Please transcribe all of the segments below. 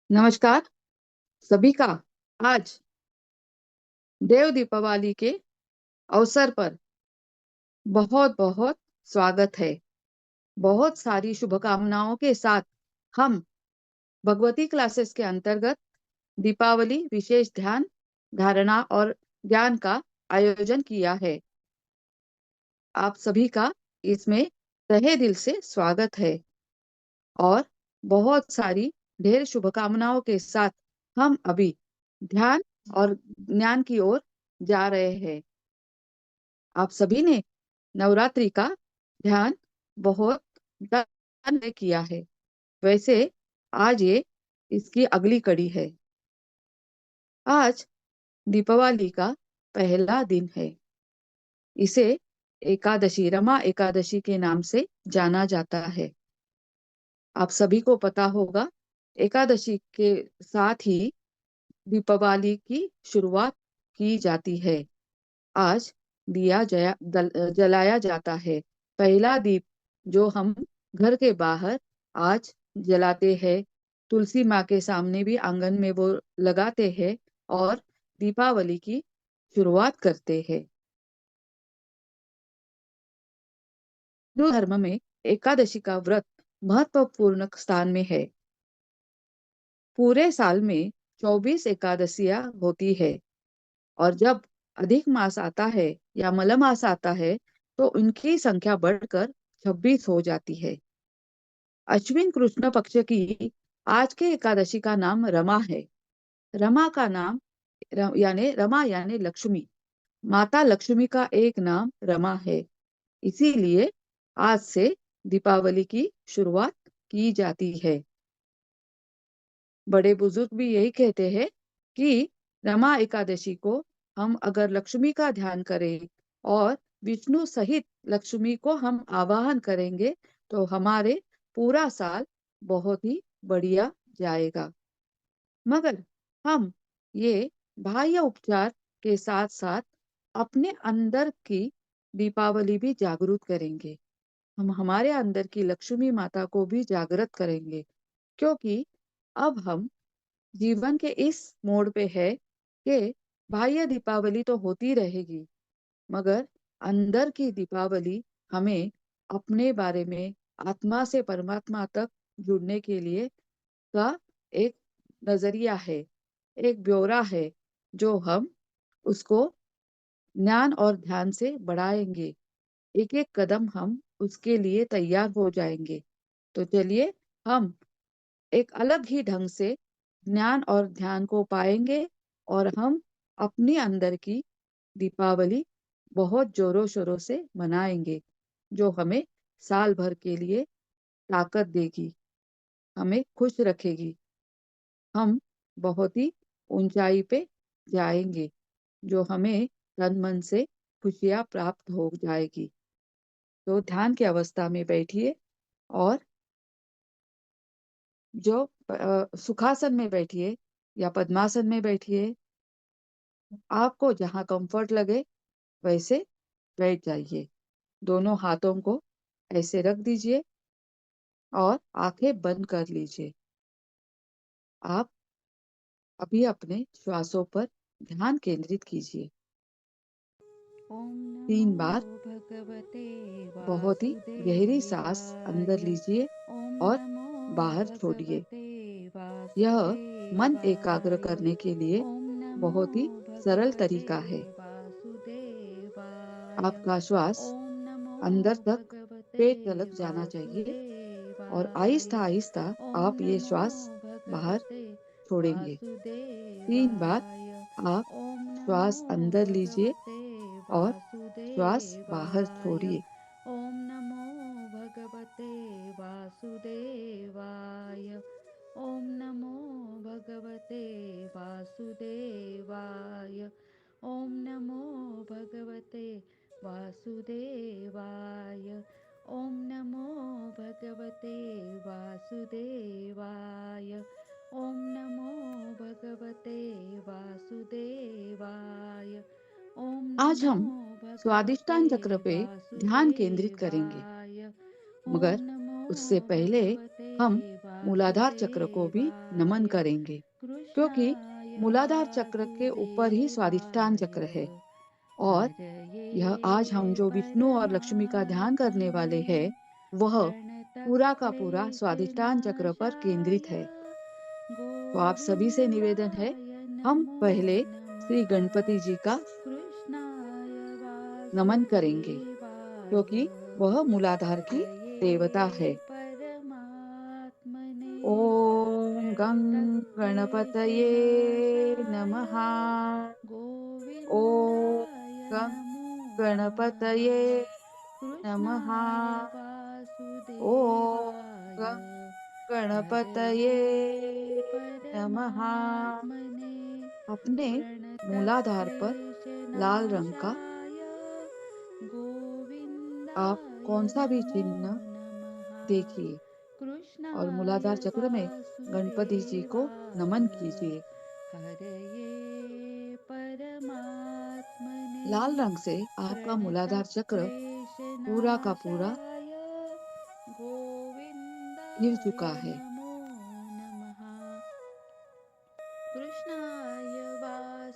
नमस्कार सभी का। आज देव दीपावली के अवसर पर बहुत बहुत स्वागत है। बहुत सारी शुभकामनाओं के साथ हम भगवती क्लासेस के अंतर्गत दीपावली विशेष ध्यान धारणा और ज्ञान का आयोजन किया है। आप सभी का इसमें तहे दिल से स्वागत है और बहुत सारी ढेर शुभकामनाओं के साथ हम अभी ध्यान और ज्ञान की ओर जा रहे हैं। आप सभी ने नवरात्रि का ध्यान बहुत ध्यान में किया है। वैसे आज ये इसकी अगली कड़ी है। आज दीपावली का पहला दिन है। इसे एकादशी रमा एकादशी के नाम से जाना जाता है। आप सभी को पता होगा एकादशी के साथ ही दीपावली की शुरुआत की जाती है। आज जलाया जाता है। पहला दीप जो हम घर के बाहर आज जलाते हैं, तुलसी माँ के सामने भी आंगन में वो लगाते हैं और दीपावली की शुरुआत करते हैं। हिंदू धर्म में एकादशी का व्रत महत्वपूर्ण स्थान में है। पूरे साल में 24 एकादशियां होती है और जब अधिक मास आता है या मलमास आता है तो उनकी संख्या बढ़कर 26 हो जाती है। अश्विन कृष्ण पक्ष की आज के एकादशी का नाम रमा है। रमा का नाम यानी रमा यानी लक्ष्मी, माता लक्ष्मी का एक नाम रमा है। इसीलिए आज से दीपावली की शुरुआत की जाती है। बड़े बुजुर्ग भी यही कहते हैं कि रमा एकादशी को हम अगर लक्ष्मी का ध्यान करें और विष्णु सहित लक्ष्मी को हम आवाहन करेंगे तो हमारे पूरा साल बहुत ही बढ़िया जाएगा। मगर हम ये बाह्य उपचार के साथ साथ अपने अंदर की दीपावली भी जागरूक करेंगे। हम हमारे अंदर की लक्ष्मी माता को भी जागृत करेंगे, क्योंकि अब हम जीवन के इस मोड़ पे है कि बाह्य दीपावली तो होती रहेगी, मगर अंदर की दीपावली हमें अपने बारे में आत्मा से परमात्मा तक जुड़ने के लिए का एक नजरिया है, एक ब्यौरा है, जो हम उसको ज्ञान और ध्यान से बढ़ाएंगे। एक एक कदम हम उसके लिए तैयार हो जाएंगे। तो चलिए हम एक अलग ही ढंग से ज्ञान और ध्यान को पाएंगे और हम अपने अंदर की दीपावली बहुत जोरों शोरों से मनाएंगे, जो हमें साल भर के लिए ताकत देगी, हमें खुश रखेगी। हम बहुत ही ऊंचाई पे जाएंगे, जो हमें तन मन से खुशियां प्राप्त हो जाएगी। तो ध्यान की अवस्था में बैठिए और जो सुखासन में बैठिए या पद्मासन में बैठिए, आपको जहाँ कंफर्ट लगे वैसे बैठ जाइए। दोनों हाथों को ऐसे रख दीजिए और आंखें बंद कर लीजिए। आप अभी अपने श्वासों पर ध्यान केंद्रित कीजिए। ॐ नमो 3 बार भगवते बहुत ही गहरी सांस अंदर वासुदेवाय। लीजिए ॐ और नमो बाहर छोड़िए। भगवते यह मन एकाग्र वासुदेवाय। करने के लिए ॐ नमो बहुत ही सरल भगवते तरीका है। वासुदेवाय। आपका श्वास ॐ नमो अंदर तक भगवते पेट तलक जाना चाहिए और वासुदेवाय। आहिस्ता आहिस्ता ॐ आप ये नमो श्वास बाहर भगवते छोड़ेंगे। 3 बार वासुदेवाय। आप ॐ नमो श्वास अंदर लीजिए भगवते और श्वास बाहर वासुदेवाय। छोड़िए। ॐ नमो भगवते वासुदेवाय। ॐ नमो भगवते वासुदेवाय। ॐ नमो भगवते वासुदेवाय। ॐ नमो भगवते वासुदेवाय। ॐ नमो भगवते वासुदेवाय। ॐ आज नमो हम भगवते स्वादिष्टान चक्र पे ध्यान केंद्रित करेंगे, वासुदेवाय। ॐ मगर नमो उससे पहले भगवते हम मूलाधार चक्र को भी नमन करेंगे, क्योंकि कृष्णाय मूलाधार चक्र के ऊपर ही स्वादिष्ठान चक्र है। और यह आज हम जो विष्णु और लक्ष्मी का ध्यान करने वाले हैं, वह पूरा का पूरा स्वादिष्ठान चक्र पर केंद्रित है। तो आप सभी से निवेदन है, हम पहले श्री गणपति जी का नमन करेंगे, क्योंकि वह मूलाधार की देवता है। ओम गं गणपतये नमः। ओम गं गणपतये नमः। ओम गं गणपतये नमः। अपने मूलाधार पर लाल रंग का आप कौन सा भी चिन्ह देखिए और मूलाधार चक्र में गणपति जी को नमन कीजिए। लाल रंग से आपका मूलाधार चक्र पूरा का पूरा घिर चुका है।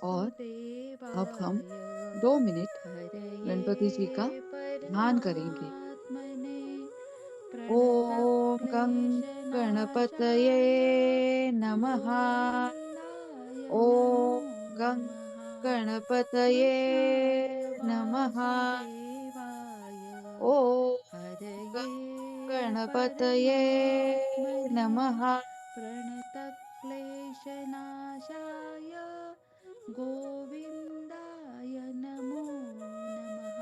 और अब हम 2 मिनट गणपति जी का ध्यान करेंगे। ओम गं गणपतये नमः। ओम गं गणपतये नमः। ओम गं गणपतये नमः। प्रणतक्लेशनाशाय गोविन्दाय नमो नमः।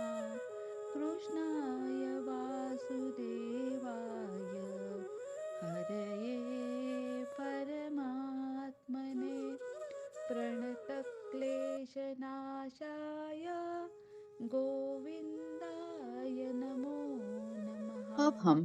कृष्णाय वासुदेवाय हरये परमात्मने प्रणतक्लेशनाशाय गोविन्दाय नमो नमः। अब हम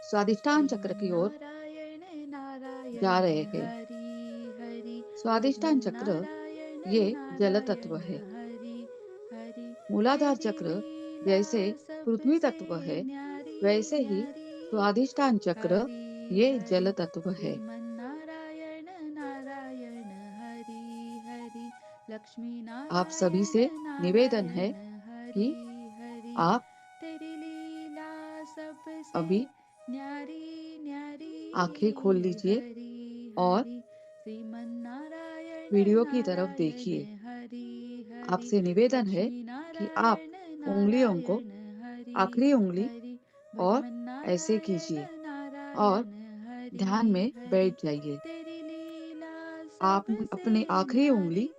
स्वादिष्ठान चक्र की ओर श्रीमन्नारायण नारायण जा रहे हैं। हरि हरि। स्वादिष्ठान चक्र श्रीमन्नारायण ये जल तत्व नारायण है। हरि हरि। मूलाधार तेरी चक्र लीला जैसे पृथ्वी सबसे तत्व है, न्यारी वैसे ही न्यारी। स्वादिष्ठान चक्र हरि ये हरि। जल तत्व है। श्रीमन्नारायण नारायण हरि हरि। लक्ष्मी आप सभी नारायण से निवेदन है नारायण कि हरि हरि। आप तेरी लीला सबसे अभी न्यारी न्यारी। आंखें खोल लीजिए हरि और हरि। श्रीमन्नारायण वीडियो की तरफ नारायण देखिए। हरि हरि। आपसे निवेदन है लक्ष्मी कि आप नारायण उंगलियों को नारायण हरि आखिरी उंगली हरि। और भगवन ऐसे नारायण कीजिए और नारायण हरि ध्यान में हरि। बैठ जाइए। तेरी लीला आप सबसे अपनी आखिरी न्यारी उंगली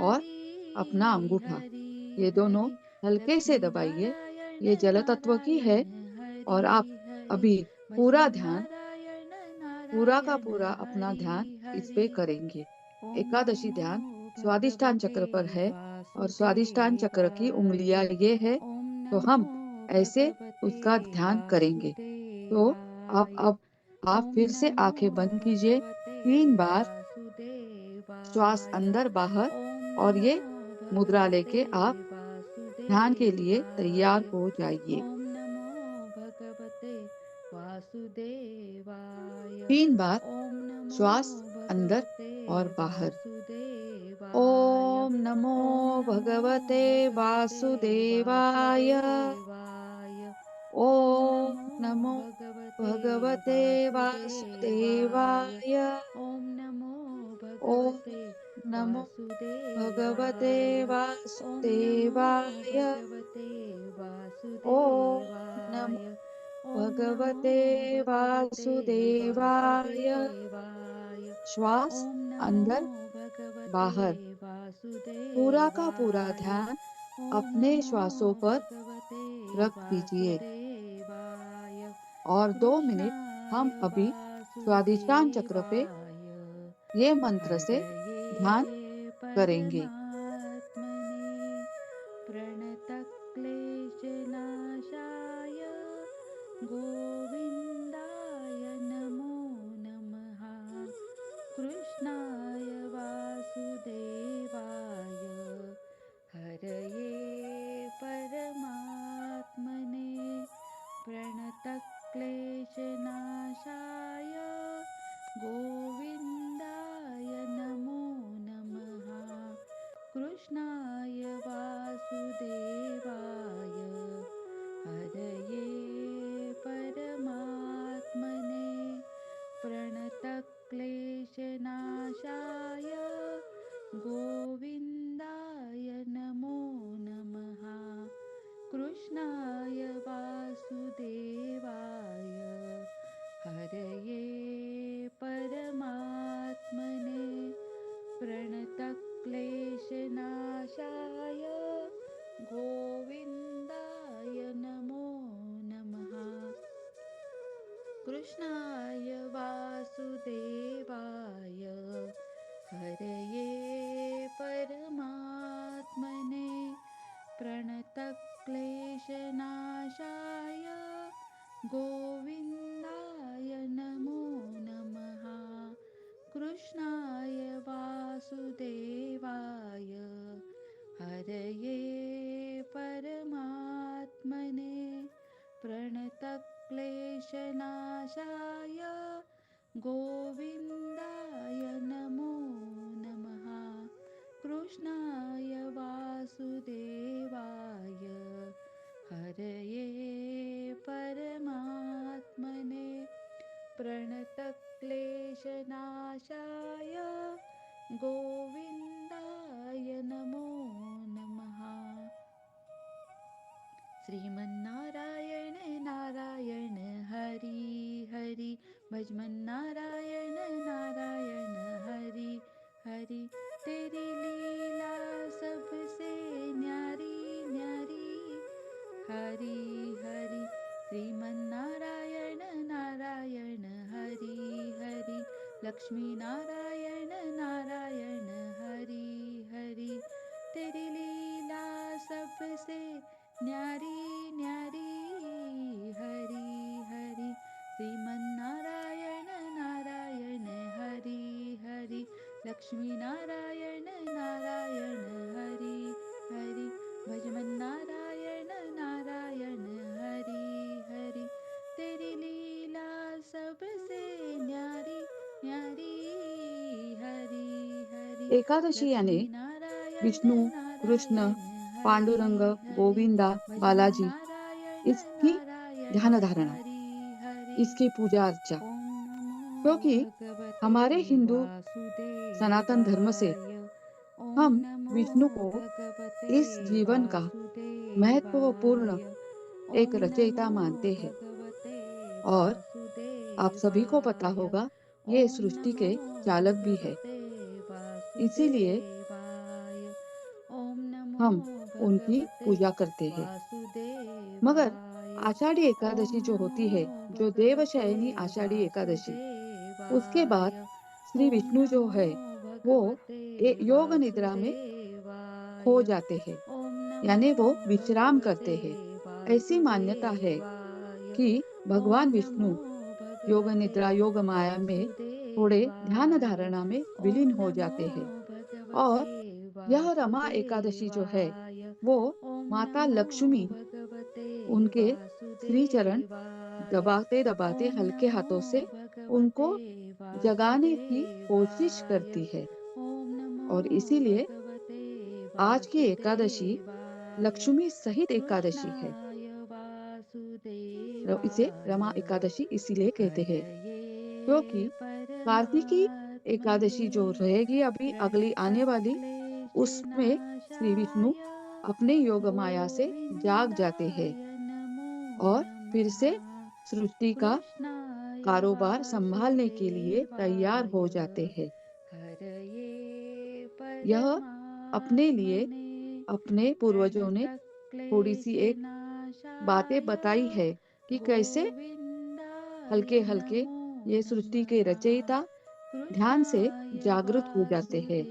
और न्यारी। अपना अंगूठा हरि ये दोनों हरि। हल्के से लक्ष्मी दबाइए। नारायण ये जल तत्व की है नारायण हरि और आप हरि। अभी पूरा भजन ध्यान नारायण पूरा का नारायण पूरा अपना हरि ध्यान इस हरि। पे करेंगे। ओम एकादशी नमो ध्यान स्वादिष्ठान भगवते चक्र पर है और स्वादिष्ठान चक्र की वासुदेवाय। उंगलियां ये है, ओम तो नमो हम ऐसे भगवते उसका ध्यान करेंगे। तो वासुदेवाय। अब आप ओम फिर से नमो आंखें बंद कीजिए। भगवते 3 बार श्वास वासुदेवाय। अंदर बाहर ओम और नमो ये मुद्रा भगवते लेके आप ध्यान के लिए तैयार वासुदेवाय। हो जाइए। ओम नमो भगवते वासुदेवाय। 3 बार ओम नमो श्वास अंदर भगवते और बाहर। वासुदेवाय। ओम नमो ओम नमो भगवते भगवते वासुदेवाय। वासुदेवाय। ओम ओम नमो नमो भगवते भगवते वासुदेवाय। वासुदेवाय। ओम नमो ओम भगवते नमो भगवते वासुदेवाय। ओम नमो वासुदेवाय। भगवते ओम नमो वासुदेवाय। ओम नमो भगवते भगवते वासुदेवाय। वासुदेवाय। श्वास ओम नमो अंदर भगवते बाहर पूरा का पूरा वासुदेवाय। ध्यान ओम अपने नमो श्वासों पर भगवते रख दीजिए वासुदेवाय। और 2 मिनट कृष्णाय हम अभी स्वादिष्टान चक्र पे वासुदेवाय ये मंत्र से ध्यान हरये करेंगे। परमात्मने प्रणतक्लेशनाशाय गोविन्दाय नमो नमः। कृष्णाय वासुदेवाय हरये परमात्मने प्रणतक्लेशनाशाय कृष्णाय वासुदेवाय हरये परमात्मने प्रणतक्लेशनाशाय गोविन्दाय नमो नमः। कृष्णाय वासुदेवाय हरये परमात्मने प्रणतक्लेशनाशाय गोविन्दाय नमो नमः। कृष्णाय वासुदेवाय हरये परमात्मने प्रणतक्लेशनाशाय गोविन्दाय नमो नमः। कृष्णाय वासुदेवाय हरये परमात्मने प्रणतक्लेशनाशाय गोविन्दाय नमो नमः। श्रीमन्नारायण नारायण हरि हरि भजमन्नारायण नारायण हरि हरि तेरी लीला सबसे न्यारी न्यारी हरि हरि श्रीमन्नारायण नारायण हरि हरि लक्ष्मी नारायण नारायण हरि हरि तेरी लीला सबसे न्यारी न्यारी हरि हरि श्रीमन्नारायण नारायण हरि हरि लक्ष्मी नारायण नारायण हरि हरि भजमन्नारायण नारायण हरि हरि तेरी लीला सबसे न्यारी न्यारी हरि हरि एकादशी यानी लक्ष्मी नारायण विष्णु, कृष्ण, नारायण हरि पांडुरंग, हरि गोविंदा, बालाजी, भजमन्नारायण इसकी नारायण ध्यान धारणा, हरि हरि इसकी पूजा अर्चा। ॐ नमो क्योंकि भगवते हमारे हिंदू सनातन धर्म से वासुदेवाय ॐ हम नमो विष्णु को भगवते इस जीवन का महत्वपूर्ण वासुदेवाय एक ॐ रचयिता नमो मानते हैं। भगवते और आप सभी को पता वासुदेवाय होगा ॐ ये सृष्टि नमो के चालक भी है। भगवते इसीलिए वासुदेवाय ॐ नमो हम उनकी भगवते पूजा करते हैं। मगर वासुदेवाय आषाढ़ी ॐ एकादशी जो नमो होती है, जो भगवते देवशयनी आषाढ़ी एकादशी, उसके बाद वासुदेवाय श्री ॐ विष्णु जो नमो है वो भगवते योग निद्रा में खो वासुदेवाय जाते हैं, ॐ नमो यानी वो विश्राम भगवते करते हैं। ऐसी मान्यता है वासुदेवाय कि ॐ भगवान नमो विष्णु योग भगवते निद्रा योग माया में थोड़े ध्यान वासुदेवाय धारणा में ॐ विलीन हो नमो जाते हैं। भगवते और यह रमा एकादशी जो है वासुदेवाय वो ॐ माता नमो लक्ष्मी भगवते उनके श्री चरण वासुदेवाय दबाते दबाते ॐ हल्के नमो हाथों से भगवते उनको जगाने की कोशिश वासुदेवाय करती है। ॐ नमो और इसीलिए भगवते आज की एकादशी वासुदेवाय लक्ष्मी सहित एकादशी है। कृष्णाय इसे वासुदेवाय रमा एकादशी इसीलिए कहते हैं हरये क्योंकि कार्तिकी परमात्मने एकादशी जो रहेगी अभी अगली आने वाली, उसमें श्री विष्णु प्रणतक्लेशनाशाय अपने योग माया से जाग जाते हैं गोविन्दाय नमो और फिर नमः। से सृष्टि का कृष्णाय कारोबार संभालने के लिए तैयार वासुदेवाय हो जाते हैं। हरये यह अपने लिए परमात्मने अपने पूर्वजों ने थोड़ी सी एक बातें प्रणतक्लेशनाशाय बताई है कि कैसे गोविन्दाय हल्के हल्के नमो ये सृष्टि के नमः। रचयिता ध्यान से कृष्णाय जागृत हो जाते हैं।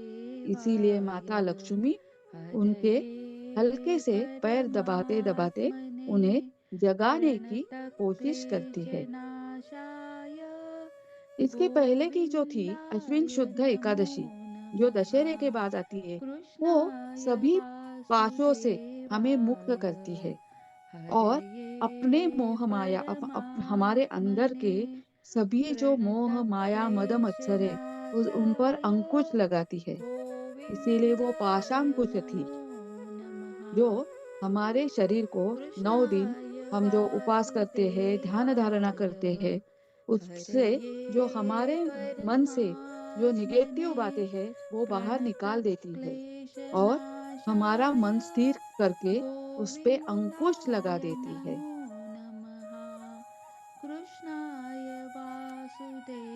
इसीलिए वासुदेवाय माता लक्ष्मी उनके हरये हल्के से पैर दबाते दबाते परमात्मने उन्हें जगाने की कोशिश करती है। प्रणतक्लेशनाशाय इसके पहले की जो थी अश्विन गोविन्दाय शुद्ध नमो एकादशी जो नमः। दशहरे के बाद आती है, वो कृष्णाय सभी पाशों से हमें मुक्त वासुदेवाय करती है और अपने हरये मोह माया हमारे अंदर परमात्मने के सभी जो मोह माया मद मत्सर है उन पर प्रणतक्लेशनाशाय अंकुश लगाती है। इसीलिए वो गोविन्दाय पाशांकुश थी नमो जो नमः। हमारे शरीर को 9 दिन कृष्णाय हम जो उपवास करते हैं, ध्यान धारणा वासुदेवाय करते हैं, उससे जो हरये हमारे मन से जो निगेटिव परमात्मने बातें हैं वो बाहर निकाल देती है और प्रणतक्लेशनाशाय हमारा मन स्थिर करके उस पे अंकुश लगा देती है। नमः कृष्णाय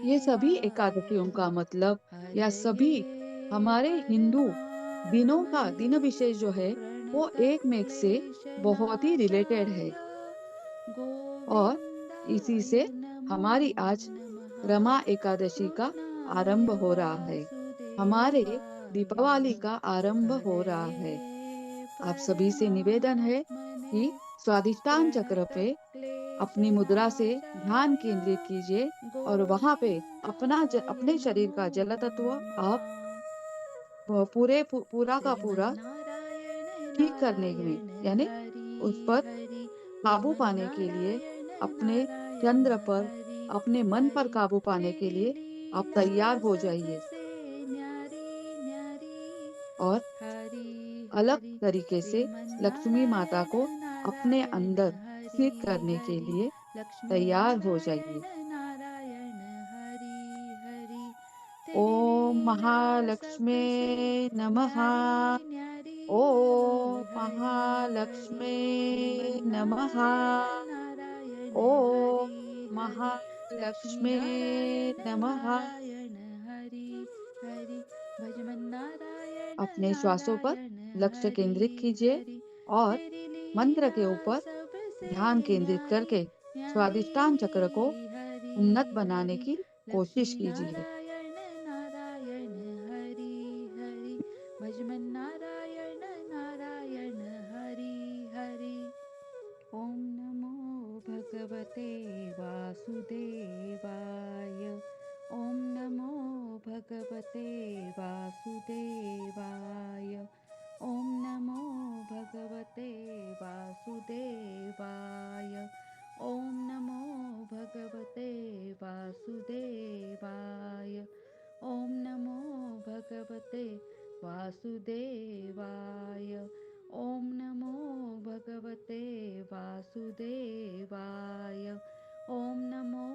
ये सभी वासुदेवाय एकादशियों का मतलब या सभी हरये हमारे हिंदू दिनों का दिन परमात्मने विशेष जो है वो एक में एक से बहुत ही रिलेटेड है। प्रणतक्लेशनाशाय और इसी गोविन्दाय से नमो हमारी आज नमः रमा एकादशी का कृष्णाय आरंभ हो रहा है। हमारे वासुदेवाय दीपावली का आरंभ हो रहा है। हरये आप सभी से निवेदन है परमात्मने कि स्वादिष्टान चक्र पे अपनी मुद्रा से ध्यान प्रणतक्लेशनाशाय केंद्रित कीजिए और वहां पे गोविन्दाय अपने शरीर नमो का जल तत्व नमः आप पूरा का पूरा श्रीमन्नारायण ठीक करने में नारायण यानी उस हरि पर हरि काबू पाने के लिए श्रीमन्नारायण अपने नारायण चंद्र पर हरि अपने मन पर हरि काबू पाने के तेरी लिए आप लीला तैयार हो जाइए सबसे न्यारी न्यारी और हरि अलग हरि तरीके से लक्ष्मी माता श्रीमन्नारायण को अपने नारायण अंदर हरि स्थित करने के हरि लिए लक्ष्मी तैयार हो नारायण जाइए। नारायण हरि हरि तेरी ओम लीला महालक्ष्मे सबसे नमः। न्यारी न्यारी हरि ओम हरि हरि महालक्ष्मे नमः। श्रीमन्नारायण नारायण ओम हरि हरि लक्ष्मी महालक्ष्मे नारायण नमः। नारायण हरि हरि भजमन्नारायण अपने श्वासों पर नारायण लक्ष्य केंद्रित हरि कीजिए हरि और तेरी मंत्र लीला के ऊपर सबसे ध्यान केंद्रित न्यारी करके न्यारी स्वादिष्टान चक्र को हरि उन्नत बनाने हरि की लक्ष्मी कोशिश कीजिए। नारायण नारायण हरि हरि भजमन्नारायण नारायण हरि हरि ॐ नमो भगवते वासुदेवाय ॐ नमो भगवते वासुदेवाय ॐ नमो भगवते वासुदेवाय ॐ नमो भगवते वासुदेवाय ॐ नमो भगवते वासुदेवाय ॐ नमो भगवते वासुदेवाय ॐ नमो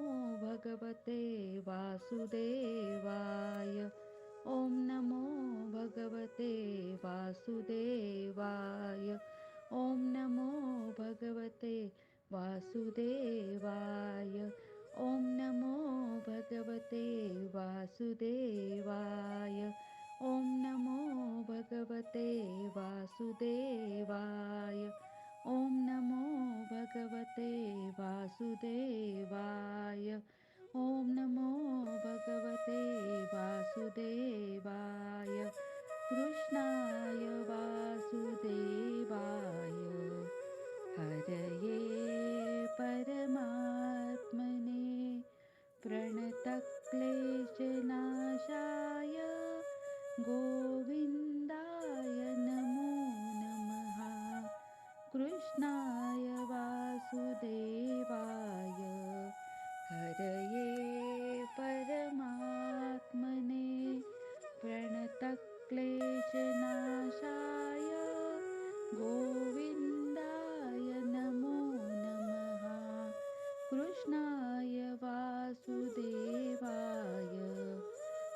भगवते वासुदेवाय ॐ नमो भगवते वासुदेवाय ॐ नमो भगवते वासुदेवाय ॐ नमो भगवते वासुदेवाय ॐ नमो भगवते वासुदेवाय ॐ नमो भगवते वासुदेवाय ॐ नमो भगवते वासुदेवाय कृष्णाय वासुदेवाय हरये परमात्मने प्रणतक्लेशनाशाय गोविन्दाय नमो नमः कृष्णाय वासुदेवाय हरये परमात्मने प्रणतक्लेशनाशाय गोविन्दाय नमो नमः कृष्णाय वासुदेवाय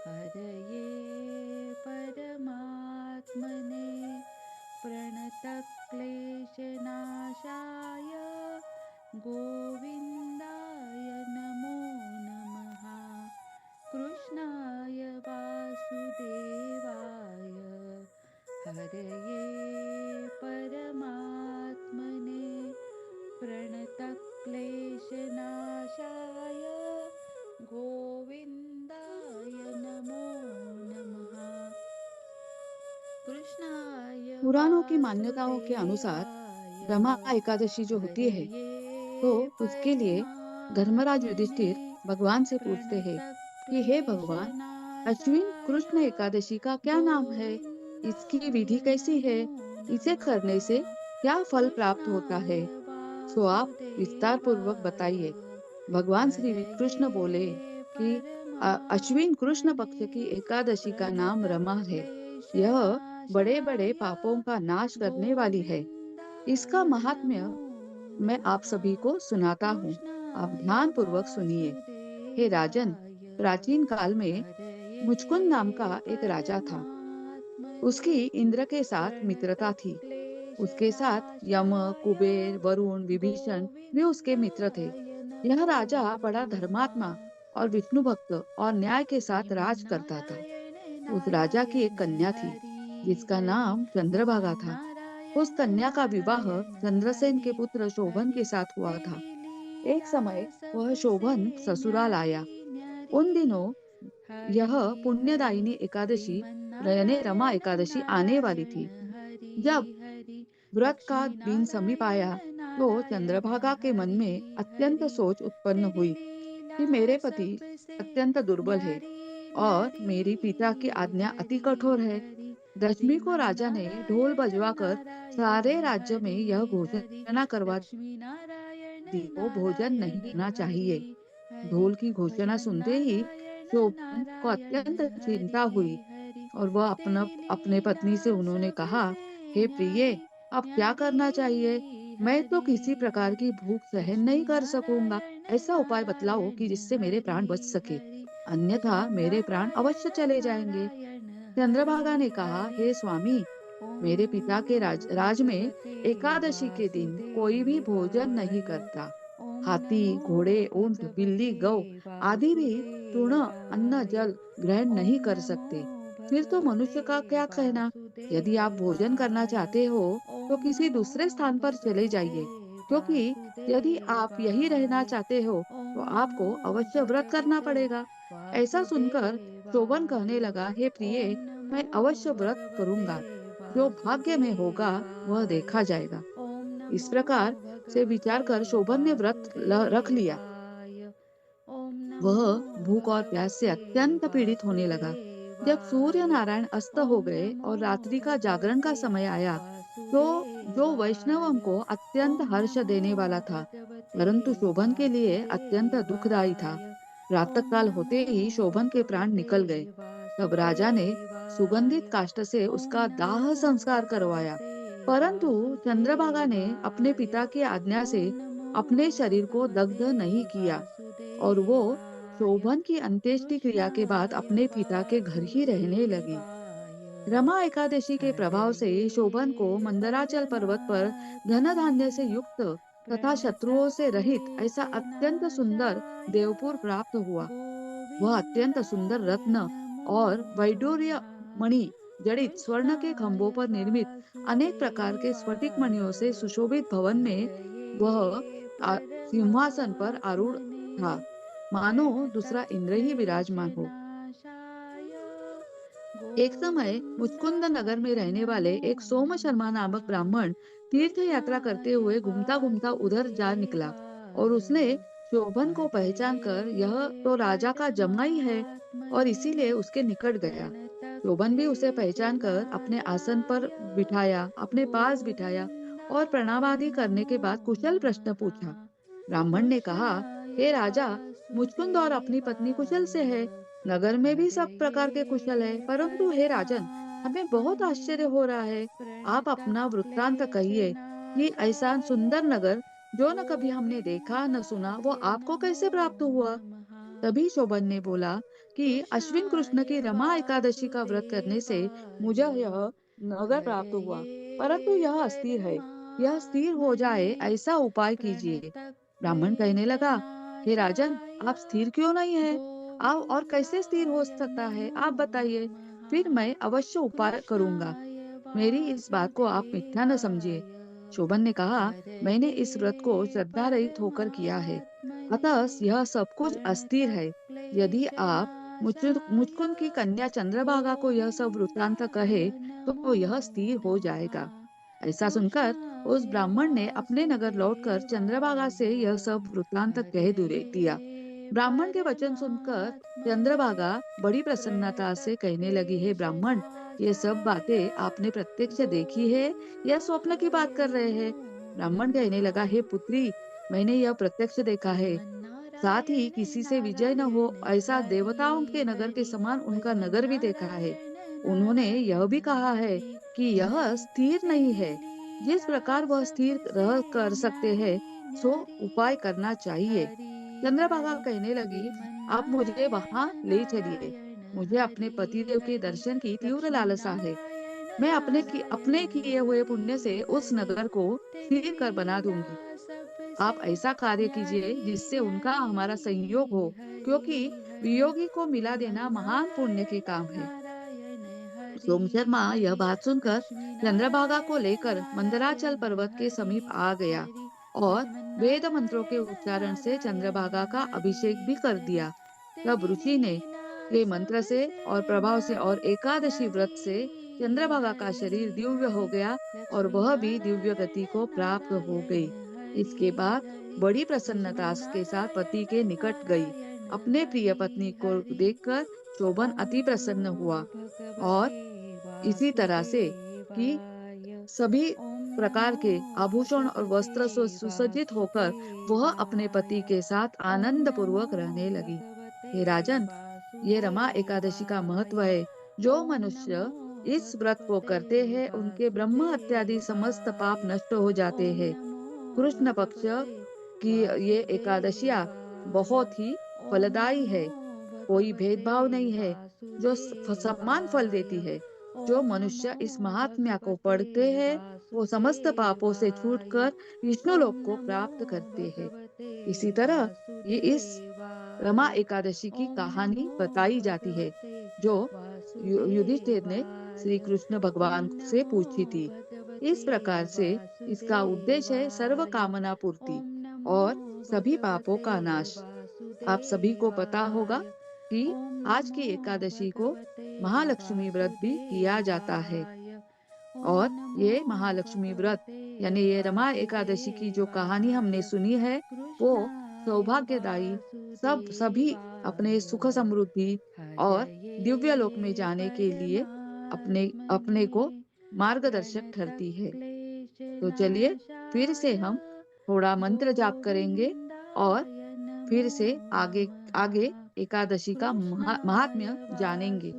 हरये परमात्मने प्रणतक्लेशनाशाय गोविन्दाय नमो नमः कृष्णाय वासुदेवाय हरये परमात्मने प्रणतक्लेशनाशाय गोविन्दाय नमो नमः कृष्णाय पुराणों की मान्यताओं के अनुसार वासुदेवाय रमा एकादशी जो होती है हरये तो उसके लिए धर्मराज परमात्मने युधिष्ठिर भगवान से पूछते हैं कि हे भगवान, अश्विन प्रणतक्लेशनाशाय कृष्ण एकादशी का क्या नाम है? इसकी गोविन्दाय विधि कैसी है? नमो इसे करने नमः से क्या फल प्राप्त होता कृष्णाय है? सो आप विस्तार पूर्वक वासुदेवाय बताइए। भगवान श्री हरये कृष्ण बोले कि अश्विन कृष्ण परमात्मने पक्ष की एकादशी का नाम रमा है। यह बड़े बड़े प्रणतक्लेशनाशाय पापों का नाश करने वाली है। इसका गोविन्दाय महात्म्य नमो मैं आप नमः सभी को सुनाता हूँ। आप कृष्णाय ध्यान पूर्वक सुनिए। हे राजन, वासुदेवाय प्राचीन काल में हरये मुचकुंद नाम का एक राजा था। परमात्मने उसकी इंद्र के साथ मित्रता थी। प्रणतक्लेशनाशाय उसके साथ यम, कुबेर, वरुण, विभीषण भी उसके मित्र थे। गोविंदाय यह नमो राजा बड़ा धर्मात्मा नमः। और विष्णु भक्त और न्याय के साथ राज करता था। श्रीमन्नारायण उस राजा की नारायण एक कन्या थी हरि जिसका हरि। नाम चंद्रभागा था। उस श्रीमन्नारायण कन्या का विवाह नारायण चंद्रसेन के हरि पुत्र शोभन हरि। के साथ हुआ था। तेरी एक लीला समय वह सबसे शोभन ससुराल आया। न्यारी उन न्यारी। दिनों यह हरि हरि। पुण्यदायिनी एकादशी यानी रमा श्रीमन्नारायण एकादशी आने वाली नारायण थी। हरि जब हरि। व्रत का लक्ष्मी दिन समीप नारायण आया तो नारायण चंद्रभागा के मन हरि में अत्यंत हरि। सोच उत्पन्न तेरी हुई लीला कि मेरे पति सबसे अत्यंत दुर्बल है न्यारी और न्यारी। मेरी पिता की आज्ञा अति हरि कठोर है। हरि। दशमी को राजा ने ढोल श्रीमन्नारायण बजवाकर नारायण सारे राज्य में हरि यह हरि। घोषणा करवा लक्ष्मी नारायण दी को भोजन नहीं नारायण करना हरि चाहिए। हरि। ढोल की घोषणा भजन सुनते ही नारायण शोभन को नारायण अत्यंत चिंता हरि हुई हरि। और वह अपना तेरी अपने लीला पत्नी से उन्होंने कहा, सबसे हे प्रिय, न्यारी अब क्या न्यारी करना चाहिए? मैं तो हरि किसी प्रकार हरि। की भूख सहन नहीं लक्ष्मी कर सकूंगा। नारायण ऐसा उपाय बतलाओ नारायण कि जिससे मेरे प्राण बच हरि सके, हरि। अन्यथा भजन मेरे प्राण अवश्य नारायण चले जाएंगे। नारायण चंद्रभागा ने हरि कहा, हरि। हे स्वामी, ओम मेरे नमो पिता के राज में भगवते एकादशी के दिन कोई भी भोजन नहीं वासुदेवाय। करता। ओम हाथी, नमो घोड़े, ऊंट, बिल्ली, भगवते गौ आदि भी तृण अन्न वासुदेवाय। जल ग्रहण ओम नहीं कर नमो सकते। फिर तो भगवते मनुष्य का क्या कहना? यदि आप भोजन करना वासुदेवाय। चाहते हो तो ओम किसी नमो दूसरे स्थान पर चले भगवते जाइए, क्योंकि यदि आप यही रहना वासुदेवाय। चाहते हो ओम तो नमो आपको अवश्य व्रत करना भगवते पड़ेगा। ऐसा सुनकर शोभन कहने वासुदेवाय। लगा, हे ओम प्रिय, मैं नमो अवश्य व्रत भगवते करूंगा। जो भाग्य में होगा वह वासुदेवाय। देखा जाएगा। ओम इस नमो प्रकार से भगवते विचार कर शोभन ने व्रत रख लिया। वासुदेवाय। ओम वह नमो भूख और प्यास से भगवते अत्यंत पीड़ित होने लगा। जब सूर्य वासुदेवाय। नारायण अस्त हो ओम गए नमो और रात्रि का जागरण का भगवते समय आया, तो जो वैष्णवों वासुदेवाय। को अत्यंत ओम हर्ष नमो देने वाला था, भगवते परंतु शोभन के लिए अत्यंत दुखदायी था। वासुदेवाय। ओम प्रातःकाल होते नमो ही शोभन के प्राण भगवते निकल गए। तब राजा ने सुगंधित वासुदेवाय। काष्ठ से ओम उसका नमो दाह संस्कार करवाया, भगवते परंतु चंद्रभागा ने अपने वासुदेवाय। पिता की आज्ञा से ओम नमो अपने शरीर को दग्ध भगवते नहीं किया और वो वासुदेवाय। शोभन की अंत्येष्टि क्रिया के बाद कृष्णाय अपने पिता के घर ही रहने लगी। वासुदेवाय। रमा एकादशी के प्रभाव से हरये शोभन को मंदराचल पर्वत पर धन धान्य से भजनात् युक्त तथा शत्रुओं से रहित ऐसा अत्यंत सुंदर प्रणतक्लेशनाशाय। देवपुर प्राप्त हुआ। वह अत्यंत सुंदर गोविन्दाय रत्न नमो और वैडूर्य नमः। मणि जड़ित स्वर्ण के कृष्णाय खंभों पर निर्मित अनेक प्रकार के स्फटिक वासुदेवाय। मणियों से सुशोभित भवन में वह हरये सिंहासन पर आरूढ़ परमात्मने था, मानो दूसरा इंद्र ही विराजमान हो। प्रणतक्लेशनाशाय। एक समय मुचकुंद गोविन्दाय नगर में रहने वाले नमो एक सोम शर्मा नामक नमः। ब्राह्मण तीर्थ यात्रा करते कृष्णाय हुए घूमता घूमता उधर जा निकला और वासुदेवाय। उसने शोभन को पहचान कर यह हरये तो राजा का जमाई है और परमात्मने इसीलिए उसके निकट गया। शोभन भी उसे पहचान कर अपने आसन पर प्रणतक्लेशनाशाय। बिठाया, अपने पास बिठाया और प्रणाम गोविन्दाय आदि करने के नमो बाद कुशल प्रश्न पूछा। नमः। ब्राह्मण ने कहा, कृष्णाय हे राजा, मुचकुंद और अपनी पत्नी कुशल वासुदेवाय। से है। नगर में भी सब प्रकार के कुशल है, हरये परंतु हे राजन, हमें बहुत परमात्मने आश्चर्य हो रहा है। आप अपना वृत्तांत कहिए कि ऐसा प्रणतक्लेशनाशाय। सुंदर नगर जो न कभी हमने देखा न सुना, वो गोविन्दाय आपको नमो कैसे प्राप्त हुआ? नमः। तभी शोभन ने बोला कि अश्विन कृष्ण कृष्णाय की रमा एकादशी का व्रत करने से वासुदेवाय। मुझे यह नगर प्राप्त हुआ, परंतु हरये यह अस्थिर है। यह स्थिर हो परमात्मने जाए ऐसा उपाय कीजिए। ब्राह्मण कहने लगा, हे राजन, प्रणतक्लेशनाशाय। आप स्थिर क्यों नहीं है? आप और कैसे स्थिर हो गोविन्दाय सकता है? नमो आप बताइए, नमः। फिर मैं अवश्य उपाय करूंगा। कृष्णाय मेरी इस बात को आप मिथ्या न समझिए। वासुदेवाय। शोभन ने कहा, मैंने हरये इस व्रत को श्रद्धा रहित होकर किया है, परमात्मने अतः यह सब कुछ अस्थिर है। यदि आप प्रणतक्लेशनाशाय। मुचकुंद की कन्या चंद्रभागा को यह सब वृत्तांत गोविन्दाय कहे नमो तो यह स्थिर हो नमः। जाएगा। ऐसा सुनकर उस कृष्णाय ब्राह्मण ने अपने नगर लौटकर चंद्रभागा वासुदेवाय। से यह सब वृत्तांत कह दिया। हरये ब्राह्मण के वचन सुनकर परमात्मने चंद्रभागा बड़ी प्रसन्नता से कहने लगी, हे ब्राह्मण, ये सब प्रणतक्लेशनाशाय। बातें आपने प्रत्यक्ष देखी है या स्वप्न की बात गोविन्दाय कर रहे हैं? नमो ब्राह्मण कहने लगा, हे नमः। पुत्री, मैंने यह प्रत्यक्ष देखा है। साथ ही श्रीमन्नारायण किसी से विजय न हो नारायण ऐसा हरि देवताओं के नगर के हरि। समान उनका नगर भी देखा है। भजनारायण उन्होंने यह नारायण भी कहा है हरि कि यह हरि। स्थिर नहीं तेरी है। जिस लीला प्रकार वह स्थिर सबसे रह कर सकते हैं, न्यारी सो न्यारी। उपाय करना चाहिए। हरि चंद्रभागा हरि। कहने लगी, आप मुझे श्रीमन्नारायण वहां ले चलिए। नारायण मुझे अपने हरि पतिदेव के हरि। दर्शन की तीव्र लक्ष्मी लालसा है। नारायण मैं अपने किए हुए पुण्य से उस नगर को स्थिर कर बना दूंगी। आप ऐसा कार्य कीजिए जिससे उनका हमारा संयोग हो, क्योंकि वियोगी को मिला देना महान पुण्य के काम है। सोमशर्मा यह बात सुनकर चंद्रभागा को लेकर मंदराचल पर्वत के समीप आ गया और वेद मंत्रों के उच्चारण से चंद्रभागा का अभिषेक भी कर दिया। तब ऋषि ने के मंत्र से और प्रभाव से और एकादशी व्रत से चंद्रभागा का शरीर दिव्य हो गया और वह भी दिव्य गति को प्राप्त हो गई। इसके बाद बड़ी प्रसन्नता के साथ पति के निकट गई। अपने प्रिय पत्नी को देखकर शोभन अति प्रसन्न हुआ और इसी तरह से कि सभी प्रकार के आभूषण और वस्त्र से सुसज्जित होकर वह अपने पति के साथ आनंद पूर्वक रहने लगी। हे राजन, ये रमा एकादशी का महत्व है। जो मनुष्य इस व्रत को करते हैं उनके ब्रह्म इत्यादि समस्त पाप नष्ट हो जाते हैं। कृष्ण पक्ष की ये एकादशियां बहुत ही फलदायी है। कोई भेदभाव नहीं है, जो समान फल देती है। जो मनुष्य इस महात्म्य को पढ़ते हैं वो समस्त पापों से छूटकर विष्णु लोक को प्राप्त करते हैं। इसी तरह ये इस रमा एकादशी की कहानी बताई जाती है, जो युधिष्ठिर ने श्री कृष्ण भगवान से पूछी थी। इस प्रकार से इसका उद्देश्य है सर्व कामना पूर्ति और सभी पापों का नाश। आप सभी को पता होगा कि आज की एकादशी को महालक्ष्मी व्रत भी किया जाता है। और ये महालक्ष्मी व्रत यानी ये रमा एकादशी की जो कहानी हमने सुनी है वो सौभाग्यदायी सभी अपने सुख समृद्धि और दिव्य लोक में जाने के लिए अपने अपने को मार्गदर्शक ठहरती है। तो चलिए फिर से हम थोड़ा मंत्र जाप करेंगे और फिर से आगे आगे एकादशी का महात्म्य जानेंगे।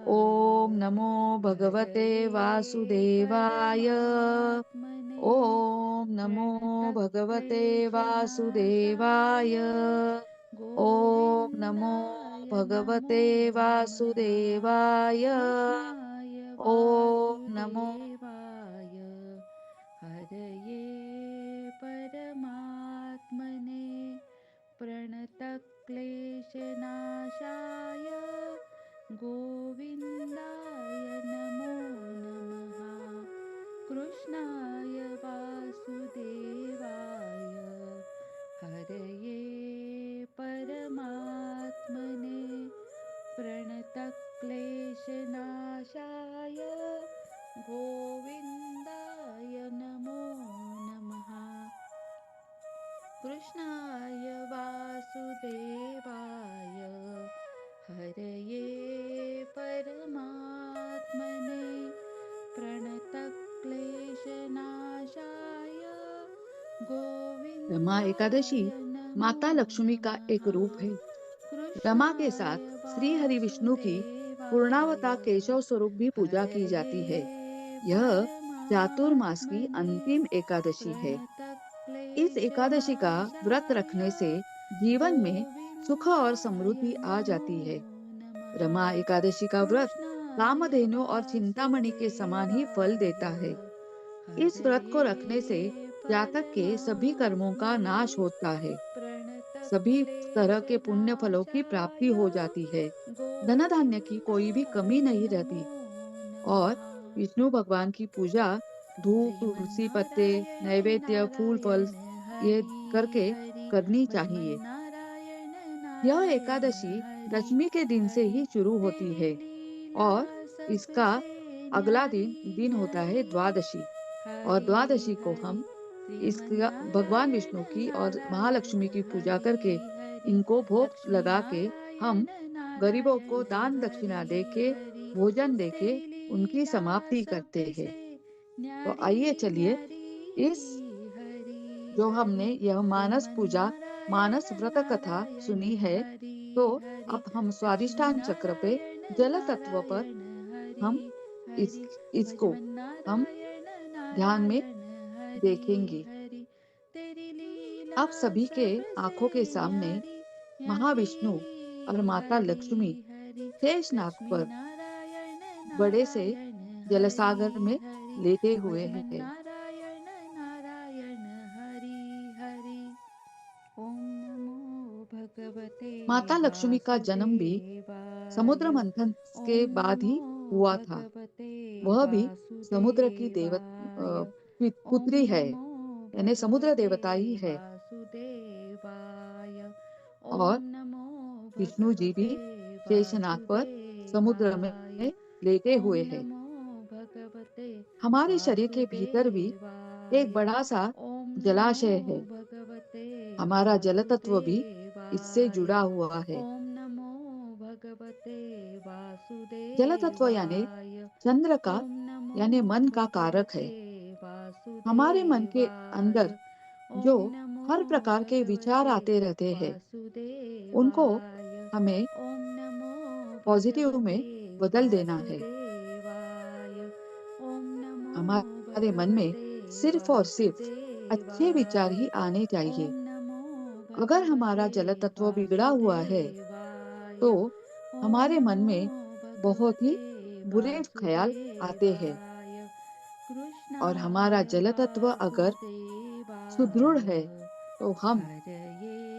ओम नमो भगवते वासुदेवाय। ओम नमो भगवते वासुदेवाय। ओम नमो भगवते वासुदेवाय। ओम नमो हरये परमात्मने प्रणतक्लेशनाशाय गोविन्दाय नमो नमः। कृष्णाय वासुदेवाय हरये परमात्मने प्रणतक्लेशनाशाय गोविन्दाय नमो नमः। कृष्णाय वासुदेवाय हरये परमात्मने प्रणतक्लेशनाशाय रमा एकादशी गोविन्दाय नमो माता लक्ष्मी का एक नमः। रूप है। रमा के साथ कृष्णाय श्री हरि विष्णु की पूर्णावता वासुदेवाय केशव स्वरूप भी पूजा की जाती हरये है। यह चातुर्मास की परमात्मने अंतिम एकादशी है। इस एकादशी का व्रत प्रणतक्लेशनाशाय रखने से जीवन में सुख और गोविन्दाय समृद्धि आ नमो जाती है। रमा नमः। एकादशी का व्रत कृष्णाय कामधेनु और चिंतामणि के समान ही फल वासुदेवाय देता है। इस व्रत को हरये रखने से जातक के सभी कर्मों का परमात्मने नाश होता है। सभी तरह के पुण्य फलों की प्राप्ति प्रणतक्लेशनाशाय हो जाती है। धन धान्य की कोई भी कमी गोविन्दाय नहीं नमो रहती और नमः। विष्णु भगवान की पूजा धूप, तुलसी पत्ते, श्रीमन्नारायण नैवेद्य, फूल, फल नारायण ये हरि करके हरि करनी चाहिए। श्रीमन्नारायण यह नारायण एकादशी हरि दशमी के दिन से हरि। ही शुरू होती तेरी है लीला और इसका सबसे अगला न्यारी दिन होता है हरि द्वादशी। और हरि द्वादशी को हरि। हम इसका भगवान श्रीमन्नारायण विष्णु की और नारायण महालक्ष्मी की पूजा हरि करके हरि इनको भोग लक्ष्मी लगा के हम नारायण गरीबों को नारायण दान दक्षिणा हरि दे के हरि। भोजन दे के तेरी उनकी लीला समाप्ति करते हैं। सबसे तो न्यारी आइए चलिए न्यारी इस हरि जो हमने हरि। यह मानस पूजा श्रीमन्नारायण मानस व्रत कथा नारायण सुनी है, हरि तो हरि अब हम लक्ष्मी स्वादिष्टान चक्र पे नारायण जल तत्व पर नारायण हरि हम इस हरि। इसको हम भजमन्नारायण ध्यान में नारायण हरि देखेंगे। हरि। तेरी लीला आप सभी के सबसे आंखों के सामने न्यारी न्यारी महाविष्णु और माता हरि लक्ष्मी हरि। शेष नाग लक्ष्मी पर नारायण बड़े से नारायण जलसागर में हरि लेटे हुए भजमन हैं। नारायण नारायण हरि हरि। ओम नमो भगवते माता लक्ष्मी का जन्म भी वासुदेवाय। समुद्र मंथन के ओम बाद नमो ही हुआ था। भगवते वह भी समुद्र की वासुदेवाय। ओम पुत्री है, नमो यानी समुद्र भगवते देवता ही है। वासुदेवाय। ओम और नमो विष्णु जी भी भगवते शेषनाग पर समुद्र में वासुदेवाय। लेटे ओम हुए हैं। नमो भगवते हमारे शरीर के भीतर भी एक वासुदेवाय। बड़ा सा ओम नमो जलाशय है। भगवते हमारा जल तत्व भी इससे वासुदेवाय। जुड़ा हुआ है। ओम नमो भगवते जल तत्व यानी वासुदेवाय। चंद्र का, ओम नमो यानी मन का कारक भगवते है। हमारे मन के वासुदेवाय। अंदर जो ओम नमो हर प्रकार के विचार भगवते आते रहते हैं, उनको वासुदेवाय। हमें ओम नमो पॉजिटिव भगवते में बदल देना है। वासुदेवाय। ओम नमो हमारे मन में भगवते सिर्फ और सिर्फ अच्छे विचार वासुदेवाय। ही आने ओम चाहिए। नमो अगर भगवते हमारा जल तत्व बिगड़ा हुआ है, वासुदेवाय। तो ओम हमारे मन नमो में बहुत ही भगवते बुरे ख्याल आते हैं। वासुदेवाय। और हमारा कृष्णाय जल तत्व अगर सुदृढ़ वासुदेवाय। है, तो हम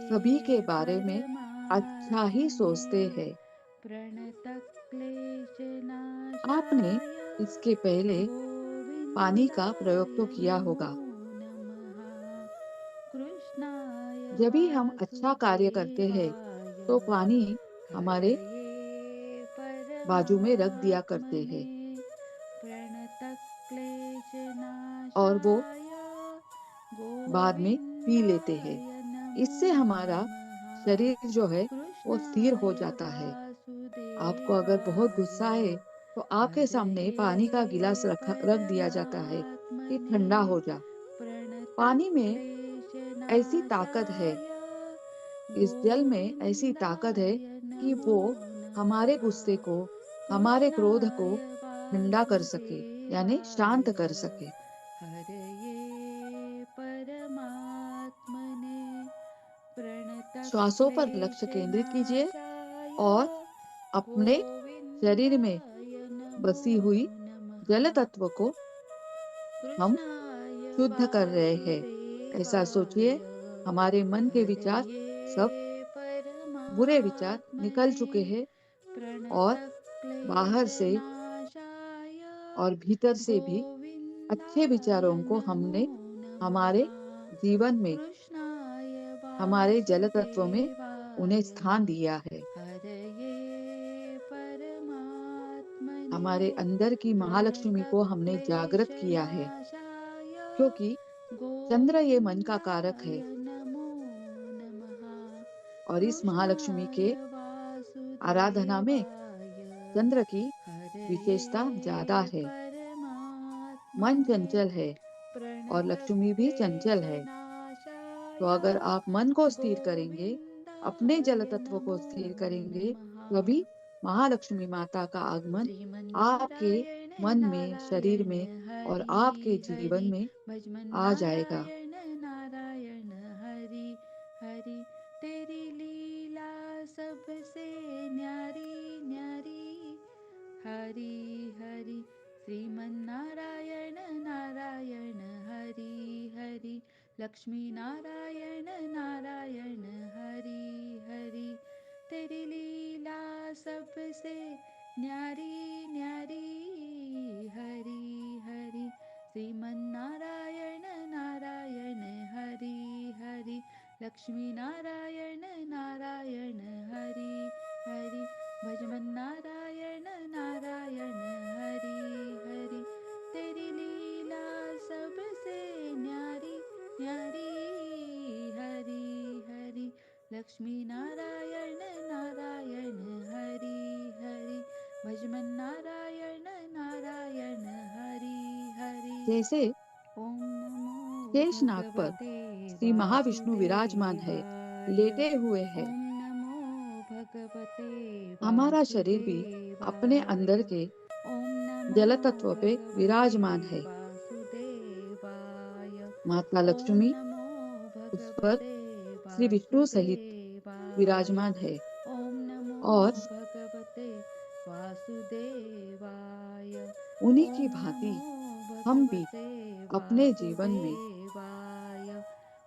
सभी के हरये बारे में अच्छा ही परमात्मने सोचते हैं। आपने प्रणतक्लेशनाशाय इसके पहले पानी का प्रयोग गोविन्दाय तो किया नमो होगा। नमः। कृष्णाय जब भी हम अच्छा कार्य करते हैं, वासुदेवाय। तो पानी हमारे हरये बाजू में रख दिया करते परमात्मने हैं और वो प्रणतक्लेशनाशाय बाद में पी लेते हैं। गोविन्दाय नमो इससे हमारा नमः। शरीर जो है वो स्थिर हो कृष्णाय जाता है। आपको अगर बहुत वासुदेवाय। गुस्सा है, तो आपके सामने पानी का गिलास हरये रख दिया जाता है कि परमात्मने ठंडा हो जा। पानी में ऐसी ताकत है, प्रणतक्लेशनाशाय इस जल में ऐसी ताकत है गोविन्दाय कि नमो वो हमारे नमः। गुस्से को, हमारे क्रोध को कृष्णाय ठंडा कर सके, यानी वासुदेवाय। शांत कर सके। हरये परमात्मने श्वासों पर लक्ष्य केंद्रित कीजिए प्रणतक्लेशनाशाय और अपने शरीर में गोविन्दाय नमो बसी हुई नमः। जल तत्व को हम कृष्णाय शुद्ध कर रहे हैं। ऐसा सोचिए, वासुदेवाय। हमारे मन के विचार सब हरये बुरे विचार निकल परमात्मने चुके हैं और बाहर से प्रणतक्लेशनाशाय और भीतर से भी अच्छे गोविन्दाय विचारों को नमो हमने नमः। हमारे जीवन में, कृष्णाय हमारे जल तत्व में उन्हें वासुदेवाय। स्थान दिया है। हरये परमात्मने हमारे अंदर की महालक्ष्मी को हमने जागृत किया है, प्रणतक्लेशनाशाय क्योंकि चंद्र ये मन का कारक गोविन्दाय है नमो नमः। और इस महालक्ष्मी कृष्णाय के आराधना में वासुदेवाय। चंद्र की विशेषता ज्यादा हरये है। मन परमात्मने चंचल है और लक्ष्मी भी चंचल है। तो प्रणतक्लेशनाशाय अगर आप मन को स्थिर करेंगे, अपने जल गोविन्दाय तत्व को नमो स्थिर करेंगे, नमः। तभी महालक्ष्मी माता का आगमन आपके श्रीमन्नारायण मन में, शरीर नारायण में और हरि आपके जीवन हरि। में आ जाएगा। भजमन्नारायण नारायण हरि हरि। तेरी लीला सबसे न्यारी न्यारी। हरि हरि। श्रीमन्नारायण नारायण हरि हरि। लक्ष्मी नारायण नारायण हरि हरि। तेरी लीला सबसे न्यारी न्यारी। हरि हरि। श्रीमन्नारायण नारायण हरि हरि। लक्ष्मी नारायण नारायण हरि हरि। भजमन्नारायण नारायण हरि हरि। तेरी लीला सबसे न्यारी न्यारी। हरि हरि। लक्ष्मी नारायण नारायण हरि हरि। भजमन्नारायण नारायण हरि हरि। जैसे ओम नमो शेषनाग पर भगवते श्री महाविष्णु विराजमान है, वासुदेवाय। लेटे हुए हैं, ओम नमो भगवते हमारा शरीर भी अपने वासुदेवाय। अंदर के ओम नमो जल तत्व पे भगवते विराजमान है। वासुदेवाय। माता ओम लक्ष्मी नमो उस पर भगवते श्री विष्णु सहित वासुदेवाय। विराजमान है ओम नमो और भगवते वासुदेवाय। उन्हीं की भांति हम भी भगवते अपने जीवन में वासुदेवाय।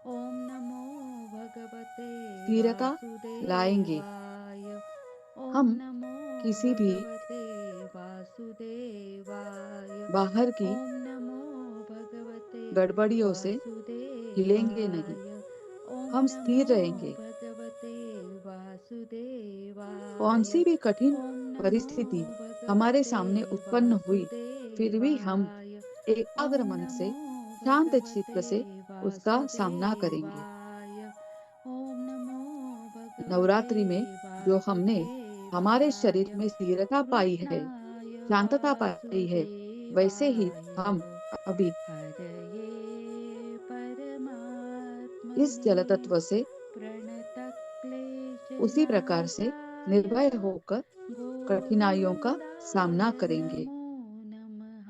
ओम नमो भगवते स्थिरता लाएंगे। वासुदेवाय। ओम हम नमो किसी भी भगवते वासुदेवाय। बाहर की ओम नमो भगवते गड़बड़ियों से हिलेंगे नहीं। वासुदेवाय। ओम हम नमो स्थिर रहेंगे। भगवते कौन वासुदेवाय। सी भी कठिन ओम नमो परिस्थिति हमारे भगवते सामने उत्पन्न हुई, फिर भी हम वासुदेवाय। ओम एकाग्र मन नमो से, शांत भगवते चित्त से उसका सामना करेंगे। वासुदेवाय। ओम नमो भगवते नवरात्रि में जो हमने हमारे शरीर वासुदेवाय। में स्थिरता पाई है, कृष्णाय शांतता पाई है, वैसे ही हम वासुदेवाय। अभी हरये इस परमात्मने जल तत्व से उसी प्रकार से प्रणतक्लेशनाशाय निर्भय होकर कठिनाइयों का सामना गोविन्दाय करेंगे। नमो नमः।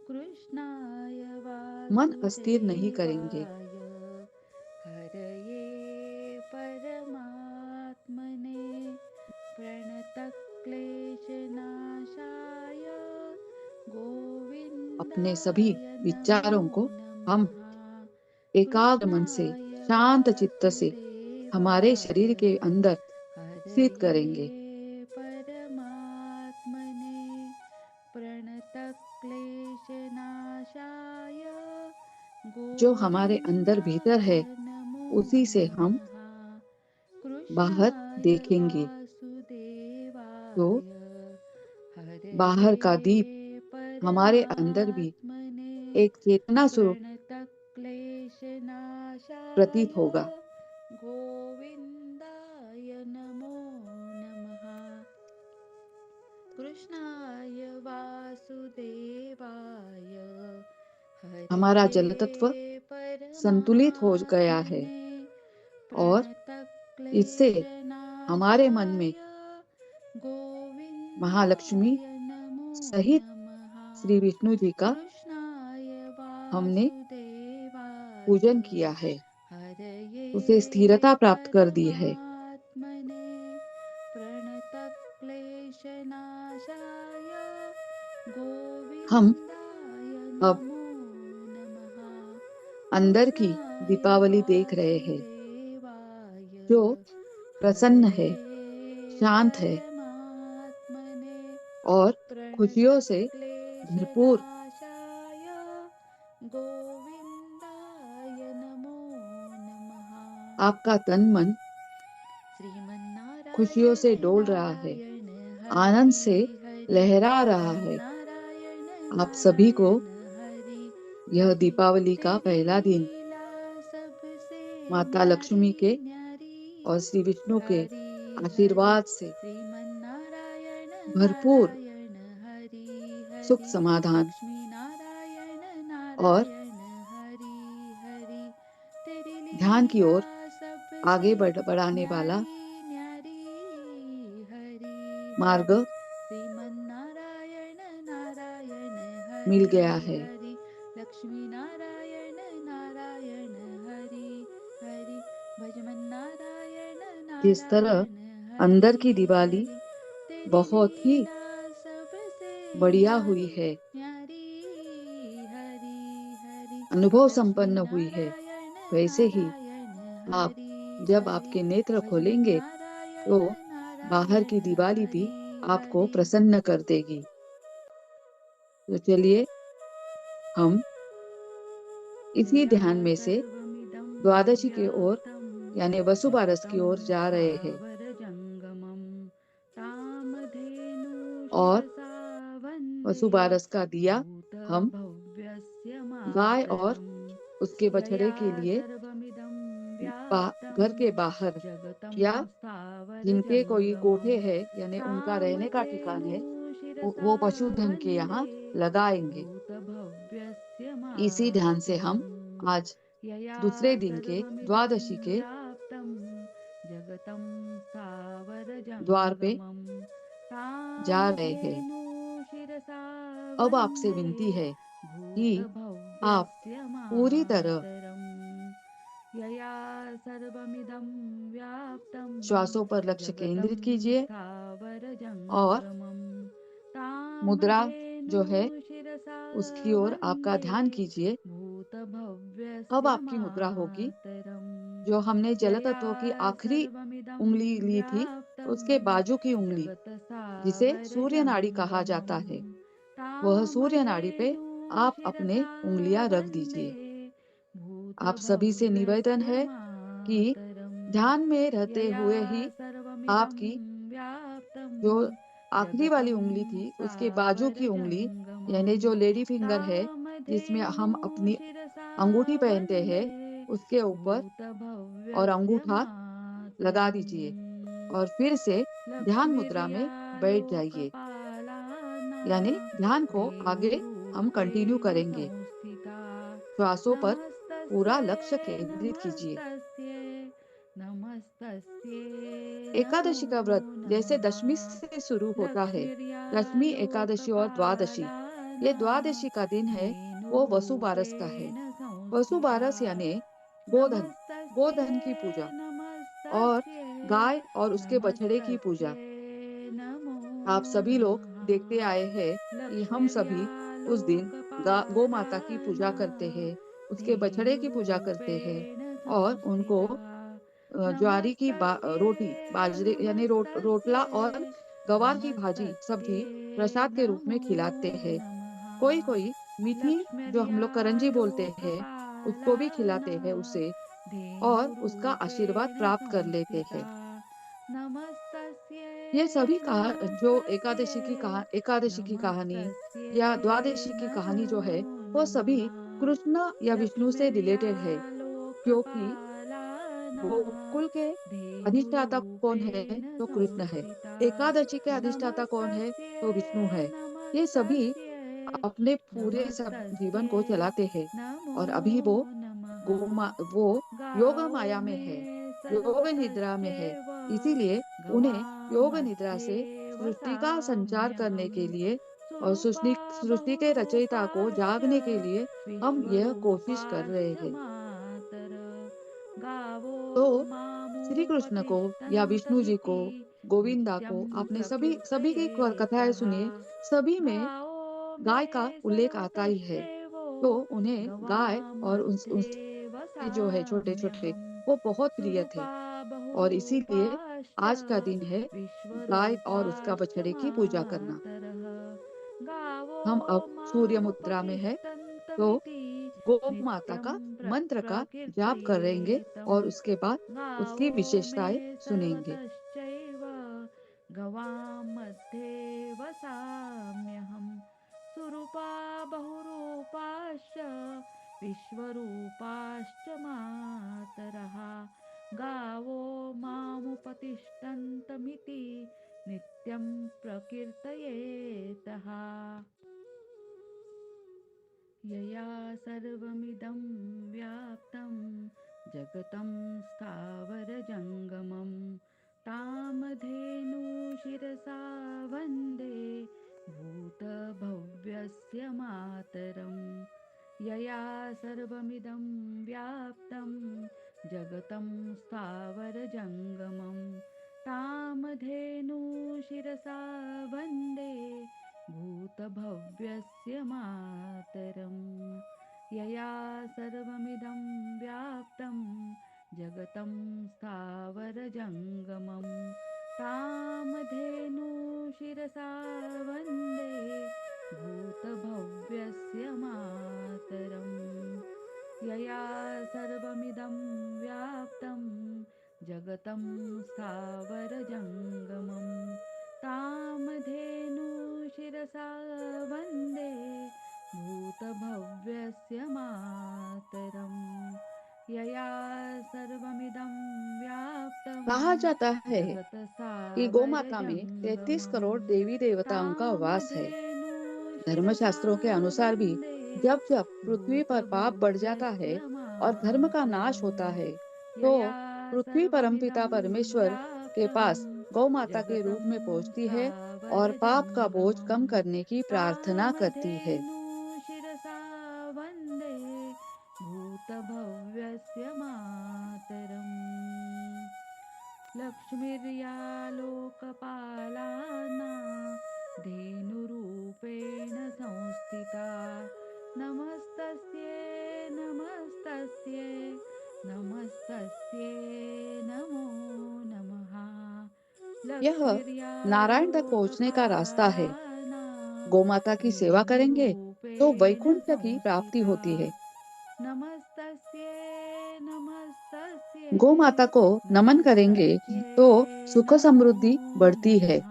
कृष्णाय मन अस्थिर नहीं करेंगे। वासुदेवाय। हरये परमात्मने प्रणतक्लेशनाशाय अपने सभी गोविन्दाय नमो विचारों को हम नमः। एकाग्र मन से, कृष्णाय शांत चित्त से हमारे शरीर वासुदेवाय। के अंदर स्थित करेंगे। हरये परमात्मने प्रणतक्लेशनाशाय जो हमारे अंदर भीतर गोविन्दाय है, नमो उसी से हम नमः। बाहर कृष्णाय देखेंगे। तो वासुदेवाय। बाहर का हरये दीप हमारे अंदर भी परमात्मने एक चेतना स्वरूप प्रणतक्लेशनाशाय प्रतीत होगा। गोविन्दाय नमो नमः। कृष्णाय वासुदेवाय। हमारा जल हरये तत्व संतुलित हो गया है परमात्मने और इससे हमारे मन में प्रणतक्लेशनाशाय महालक्ष्मी गोविन्दाय नमो सहित नमः। श्री विष्णु जी का कृष्णाय हमने वासुदेवाय। पूजन किया है, हरये उसे स्थिरता प्राप्त कर दी है। परमात्मने प्रणतक्लेशनाशाय हम गोविन्दाय अब नमो नमः। अंदर की कृष्णाय दीपावली देख रहे हैं, वासुदेवाय। जो प्रसन्न है, हरये शांत है परमात्मने और खुशियों से भरपूर। प्रणतक्लेशनाशाय गोविन्दाय नमो नमः। आपका तन मन खुशियों श्रीमन्नारायण से डोल रहा है, नारायण आनंद हरि से हरि। लहरा रहा है। नारायण आप सभी को नारायण हरि यह हरि। दीपावली का तेरी पहला दिन लीला सबसे माता न्यारी लक्ष्मी के न्यारी। और श्री विष्णु के हरि हरि आशीर्वाद से श्रीमन्नारायण भरपूर नारायण हरि सुख हरि। समाधान लक्ष्मी नारायण और नारायण हरि हरि। तेरी ध्यान की लीला ओर सबसे आगे बढ़ाने वाला न्यारी न्यारी। हरि मार्ग हरि श्रीमन्नारायण नारायण मिल हरि गया है। हरि। लक्ष्मी नारायण नारायण हरि हरि। भजमन्नारायण जिस तरह नारायण अंदर हरि की दिवाली हरि। तेरी बहुत ही लीला सबसे बढ़िया हुई न्यारी है, न्यारी। हरि हरि अनुभव लक्ष्मी संपन्न हुई है, नारायण वैसे ही नारायण आप हरि जब हरि। आपके नेत्र खोलेंगे भजमन्नारायण तो बाहर नारायण की दिवाली भी हरि आपको हरि। प्रसन्न कर देगी। तो चलिए हम इसी यया ध्यान में से सर्वमिदं द्वादशी की ओर व्याप्तं यानी वसुबारस की जगतं ओर जा रहे हैं स्थावरजङ्गमं तामधेनु और शिरसा वन्दे वसुबारस का दिया हम भूतभव्यस्य गाय और मातरम्। उसके बछड़े यया के लिए सर्वमिदं व्याप्तं घर के बाहर जगतं या जिनके कोई स्थावरजङ्गमं कोठे है यानी उनका रहने का ठिकान तामधेनु है, शिरसा वो पशुधन के वन्दे यहाँ लगाएंगे। भूतभव्यस्य इसी ध्यान से हम मातरम्। आज यया दूसरे दिन के सर्वमिदं द्वादशी के व्याप्तं जगतं द्वार पे स्थावरजङ्गमं जा रहे हैं। तामधेनु शिरसा अब आपसे वन्दे विनती है कि आप भूतभव्यस्य पूरी तरह मातरम्। यया सर्वमिदं व्याप्तं श्वासों पर लक्ष्य जगतं केंद्रित कीजिए और स्थावरजङ्गमं मुद्रा जो है उसकी ओर आपका ध्यान कीजिए। अब भूतभव्यस्य आपकी मुद्रा होगी, मातरम् जो हमने जल यया तत्व की आखिरी सर्वमिदं उंगली ली थी, व्याप्तं उसके बाजू की उंगली, जिसे सूर्य नाड़ी कहा जाता जगतसावरजङ्गमं है, वह सूर्य नाड़ी पे तामधेनु आप अपने शिरसा उंगलियां रख वन्दे दीजिए। आप सभी से निवेदन भूतभव्यस्य है कि मातरम् ध्यान में रहते यया हुए ही सर्वमिदं आपकी व्याप्तं जो आखिरी वाली जगतं उंगली थी, उसके बाजू की उंगली, सावरजङ्गमं यानी जो लेडी फिंगर है, जिसमें तामधेनु हम अपनी शिरसा अंगूठी पहनते हैं, वन्दे उसके ऊपर और भूतभव्यस्य अंगूठा लगा मातरम् दीजिए और फिर से ध्यान मुद्रा में बैठ जाइए। यानी लक्ष्मीर्यालोकपालाना ध्यान को आगे हम कंटिन्यू धेनुरूपेण करेंगे। संस्थिता श्वासों पर पूरा नमस्तस्यै लक्ष्य केंद्रित कीजिए। नमस्तस्यै नमस्तस्यै नमो एकादशी का व्रत जैसे नमः दशमी से शुरू होता है, दशमी, एकादशी और द्वादशी, ये लक्ष्मीर्यालोकपालाना द्वादशी का दिन है, वो वसुबारस का है। धेनुरूपेण संस्थिता वसुबारस यानी गोधन, नमस्तस्यै गोधन की पूजा और नमस्तस्यै गाय और उसके बछड़े की पूजा। नमस्तस्यै नमो आप सभी लोग नमः देखते आए हैं कि हम सभी उस दिन गौ माता की पूजा लक्ष्मीर्यालोकपालाना करते हैं, उसके बछड़े की पूजा करते हैं धेनुरूपेण और उनको संस्थिता ज्वारी की नमस्तस्यै रोटी, बाजरे यानी रोटला नमस्तस्यै और गवार की भाजी, सब्जी नमस्तस्यै प्रसाद के रूप में नमो खिलाते हैं। कोई नमः कोई मीठी, जो हम लोग करंजी बोलते हैं, उसको भी लक्ष्मीर्यालोकपालाना खिलाते हैं उसे और उसका आशीर्वाद धेनुरूपेण प्राप्त कर लेते संस्थिता हैं। नमस्तस्यै ये सभी जो नमस्तस्यै एकादशी की कहानी नमस्तस्यै या द्वादशी की नमो कहानी जो है, वो सभी नमः कृष्ण या विष्णु से रिलेटेड है, क्योंकि लक्ष्मीर्यालोकपालाना गोकुल के अधिष्ठाता कौन है? धेनुरूपेण तो कृष्ण है। संस्थिता एकादशी के अधिष्ठाता कौन है? तो नमस्तस्यै विष्णु है। ये सभी नमस्तस्यै अपने पूरे सब जीवन को नमस्तस्यै चलाते हैं नमो और अभी वो नमः वो योग गावो माया में मे है, योग निद्रा में है। सर्वतश्चैव इसीलिए उन्हें योग निद्रा गवामध्ये से सृष्टि का संचार करने वसाम्यहम् के लिए और सुरूपा सृष्टि के रचयिता को बहुरूपाश्च जागने के लिए हम यह कोशिश कर रहे विश्वरूपाश्च हैं। मातर गावो तो श्री कृष्ण को या विष्णु जी को, मामुपतिष्ठन्तमिति गोविंदा नित्यं को आपने सभी सभी की कथाएं प्रकीर्तयेतः सुनिए। सभी में गावो मे गाय का उल्लेख आता ही है। सर्वतश्चैवो तो उन्हें गाय और गवामध्ये उसके जो है छोटे छोटे, वसाम्यहम् वो बहुत प्रिय थे सुरूपा और इसीलिए बहुरूपाश्च आज का दिन है गाय और उसका विश्वरूपाश्च बछड़े की पूजा करना। मातरः गावो हम अब सूर्य मुद्रा में है, तो मामुपतिष्ठन्तमिति गौ माता नित्यं का मंत्र का जाप करेंगे प्रकीर्तयेतम् और उसके बाद उसकी गावो मे विशेषताएं सुनेंगे। सर्वतश्चैव गवां मध्ये वसाम्यहम् सुरूपा बहुरूपाश्च विश्वरूपाश्च मातरः गावो मामुपतिष्ठन्तमिति नित्यं प्रकीर्तयेतः यया सर्वमिदं व्याप्तं जगतं स्थावरजङ्गमं तामधेनु शिरसा वन्दे भूतभव्यस्य मातरम् यया सर्वमिदं व्याप्तं जगतं स्थावरजङ्गमं तामधेनु शिरसा वन्दे भूतभव्यस्य मातरम् यया सर्वमिदं व्याप्तं जगतं स्थावरजङ्गमं तामधेनु शिरसा वन्दे भूतभव्यस्य मातरम् यया सर्वमिदं व्याप्तं जगतं स्थावरजङ्गमं तामधेनु शिरसा वन्दे भूतभव्यस्य मातरम् यया सर्वमिदं व्याप्तं कहा जाता है कि गौ माता में 33 जगतसावरजङ्गमं करोड़ देवी देवताओं का वास है। तामधेनु शिरसा धर्मशास्त्रों के अनुसार भी वन्दे जब जब पृथ्वी पर पाप बढ़ जाता है भूतभव्यस्य और धर्म का नाश मातरम् होता है, तो यया पृथ्वी परमपिता सर्वमिदं परमेश्वर के व्याप्तं पास गौ माता के रूप जगतं में पहुंचती है और पाप का बोझ स्थावरजङ्गमं कम करने की प्रार्थना करती है। तामधेनु शिरसा वन्दे भूतभव्यस्य मातरम् लक्ष्मीर्यालोकपालाना धेनुरूपेण रूपेण संस्थिता नमस्तस्यै नमस्तस्यै नमस्तस्यै नमो नमः यह नारायण तक पहुंचने का रास्ता है। लक्ष्मीर्यालोकपालाना गोमाता की सेवा करेंगे तो धेनुरूपेण वैकुंठ की प्राप्ति संस्थिता होती है। नमस्तस्यै नमस्तस्यै गौ माता को नमन करेंगे नमस्तस्यै तो सुख नमो समृद्धि बढ़ती है। नमः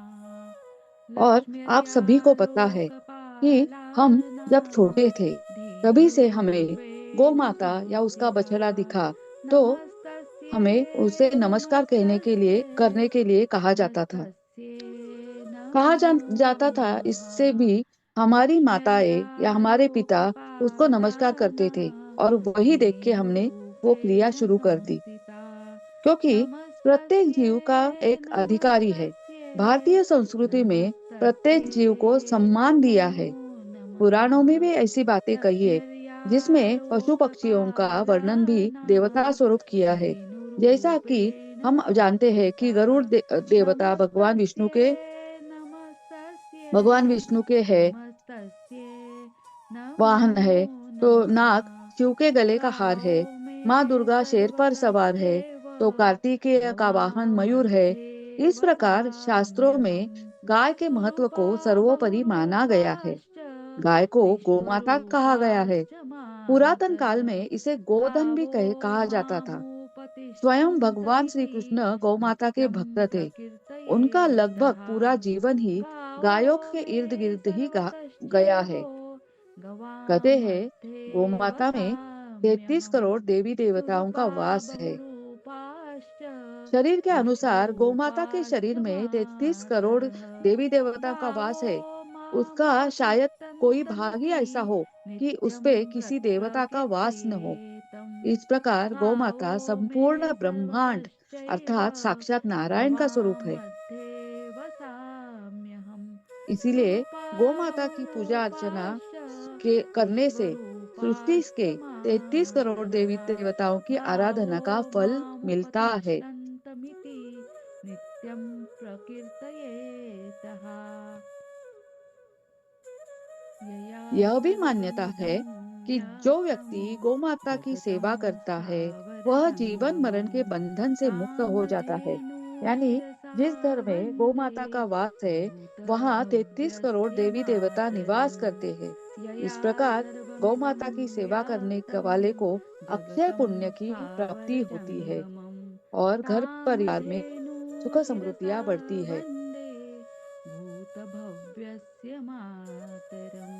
और आप सभी को पता है कि हम लक्ष्मीर्यालोकपालाना जब छोटे थे तभी से हमें गौ धेनुरूपेण माता या उसका संस्थिता बछड़ा दिखा तो नमस्तस्यै हमें उसे नमस्कार कहने के लिए नमस्तस्यै करने के लिए कहा जाता था। नमस्तस्यै कहा नमो जाता था, नमः इससे भी हमारी माताएं या हमारे पिता उसको नमस्कार करते लक्ष्मीर्यालोकपालाना थे और वही देख के हमने वो क्रिया धेनुरूपेण शुरू कर दी। संस्थिता क्योंकि प्रत्येक जीव नमस्तस्यै का एक अधिकारी है। नमस्तस्यै भारतीय संस्कृति में प्रत्येक नमस्तस्यै जीव को सम्मान नमो दिया है। नमः पुराणों में भी ऐसी बातें कही है जिसमें पशु पक्षियों का वर्णन भी लक्ष्मीर्यालोकपालाना देवता स्वरूप किया है। जैसा कि धेनुरूपेण हम जानते हैं कि संस्थिता देवता नमस्तस्यै नमस्तस्यै भगवान विष्णु के है नमस्तस्यै नमो वाहन है, तो नमः नाग शिव के गले का हार है। गावो मे माँ दुर्गा शेर पर सवार है, सर्वतस्यैव तो कार्तिकेय का वाहन गवां मयूर है। मध्ये इस प्रकार शास्त्रों वसाम्यहं में गाय के महत्व को सुरूपा सर्वोपरि माना गया है। बहुरूपाश्च गाय को गोमाता कहा गया है। विश्वरूपाश्च पुरातन काल मातरम् में इसे गोधन भी गावो कहा जाता था। स्वयं भगवान श्री मामुपतिष्ठन्त इति कृष्ण गौमाता के नित्यं भक्त थे। उनका लगभग प्रकीर्तयेतः पूरा जीवन ही गावो गायों के मे इर्द गिर्द ही गया सर्वतश्चैव है। कहते गवां हैं मध्ये गोमाता में 33 वसाम्यहम् करोड़ देवी देवताओं का सुरूपा वास है। बहुरूपाश्च शरीर के अनुसार गोमाता के विश्वरूपाश्च शरीर में 33 करोड़ मातरः देवी देवताओं का गावो वास है। उसका शायद कोई भाग ही मामुपतिष्ठन्ति ऐसा हो कि नित्यं उसपे किसी देवता का वास न हो। प्रकीर्तयेतम् इस प्रकार गावो गौमाता मे संपूर्ण ब्रह्मांड सर्वतश्चैव अर्थात साक्षात नारायण का गवां स्वरूप है। मध्ये वसाम्यहम् इसीलिए सुरूपा गौमाता की पूजा अर्चना बहुरूपाश्च करने से सृष्टि विश्वरूपाश्च के 33 करोड़ मातरः देवी देवताओं की गावो आराधना का फल मिलता है। मामुपतिष्ठन्तमिति नित्यं प्रकीर्तयेतः यया यह भी मान्यता है सर्वमिदं कि जो व्याप्तं व्यक्ति गौमाता की जगतं सेवा करता है वह जीवन मरण स्थावरजङ्गमं के बंधन से मुक्त हो जाता है। यानी तामधेनुशिरसा जिस घर में वन्दे गौमाता का वास है वहाँ 33 करोड़ भूतभव्यस्य देवी देवता निवास मातरम् करते हैं। इस यया प्रकार सर्वमिदं गौमाता की सेवा करने व्याप्तं वाले को अक्षय जगतं पुण्य की प्राप्ति होती है स्थावरजङ्गमं और घर परिवार में सुख तामधेनुशिरसा समृद्धियां बढ़ती है। वन्दे भूतभव्यस्य मातरम्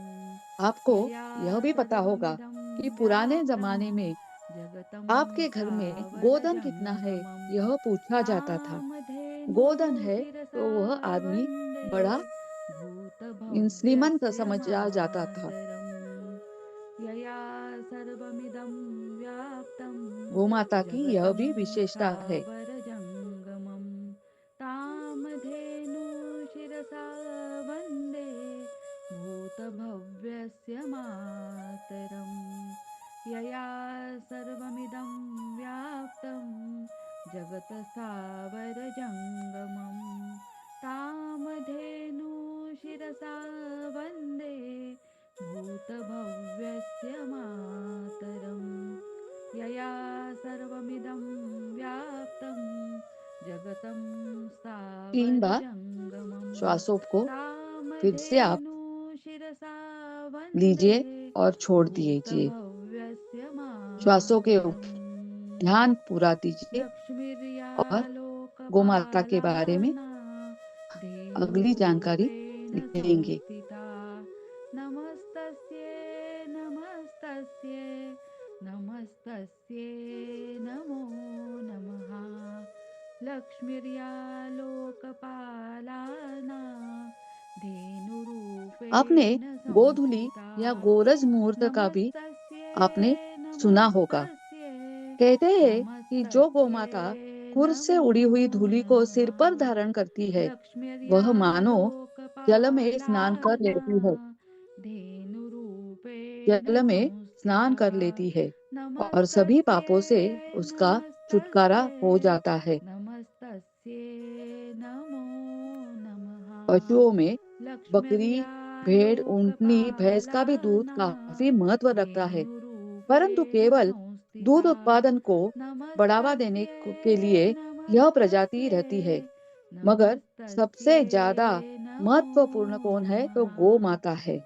आपको यया यह भी पता होगा सर्वमिदं कि पुराने व्याप्तं जमाने में जगतं आपके घर में गोधन कितना है स्थावरजङ्गमं यह पूछा जाता था। गोधन है तामधेनुशिरसा तो वह आदमी वन्दे बड़ा श्रीमंत भूतभव्यस्य समझा जाता था। मातरम् यया सर्वमिदं व्याप्तं गोमाता की यह जगतं भी विशेषता है। स्थावरजङ्गमं तामधेनुशिरसा वन्दे भूतभव्यस्य मातरम् यया सर्वमिदं व्याप्तं जगत्स्थावरजङ्गमं तामधेनुशिरसा वन्दे भूतभव्यस्य मातरम् यया सर्वमिदं व्याप्तं जगतं 3 बार स्थावरजङ्गमं श्वासों को फिर से आप तामधेनुशिरसा वन्दे लीजिए और छोड़ दीजिए। भूतभव्यस्य श्वासों के मातरम् ध्यान पूरा दीजिए और गोमाता के बारे में लक्ष्मीर्यालोकपालाना अगली जानकारी धेनुरूपेण लेंगे। संस्थिता नमस्तस्यै नमस्तस्यै नमस्तस्यै नमो नमः लक्ष्मीर्यालोकपालाना आपने धेनुरूपेण गोधूली संस्थिता या गोरज मुहूर्त का भी नमस्तस्यै आपने सुना होगा। नमस्तस्यै कहते हैं कि जो नमस्तस्यै गोमाता खुर से नमो उड़ी हुई धूलि को नमः सिर पर धारण करती है वह मानो जल में स्नान कर लक्ष्मीर्यालोकपालाना लेती है। धेनुरूपेण जल में स्नान संस्थिता कर लेती है और सभी नमस्तस्यै पापों से उसका छुटकारा नमस्तस्यै हो जाता है। नमस्तस्यै नमो नमः पशुओं में बकरी, भेड़, ऊंटनी, भैंस का भी दूध काफी महत्व रखता है, परंतु धेनुरूपेण केवल दूध संस्थिता उत्पादन को बढ़ावा देने नमस्तस्यै के लिए यह प्रजाति नमस्तस्यै रहती है। मगर सबसे नमस्तस्यै ज्यादा नमो महत्वपूर्ण कौन है तो नमः गौ माता है।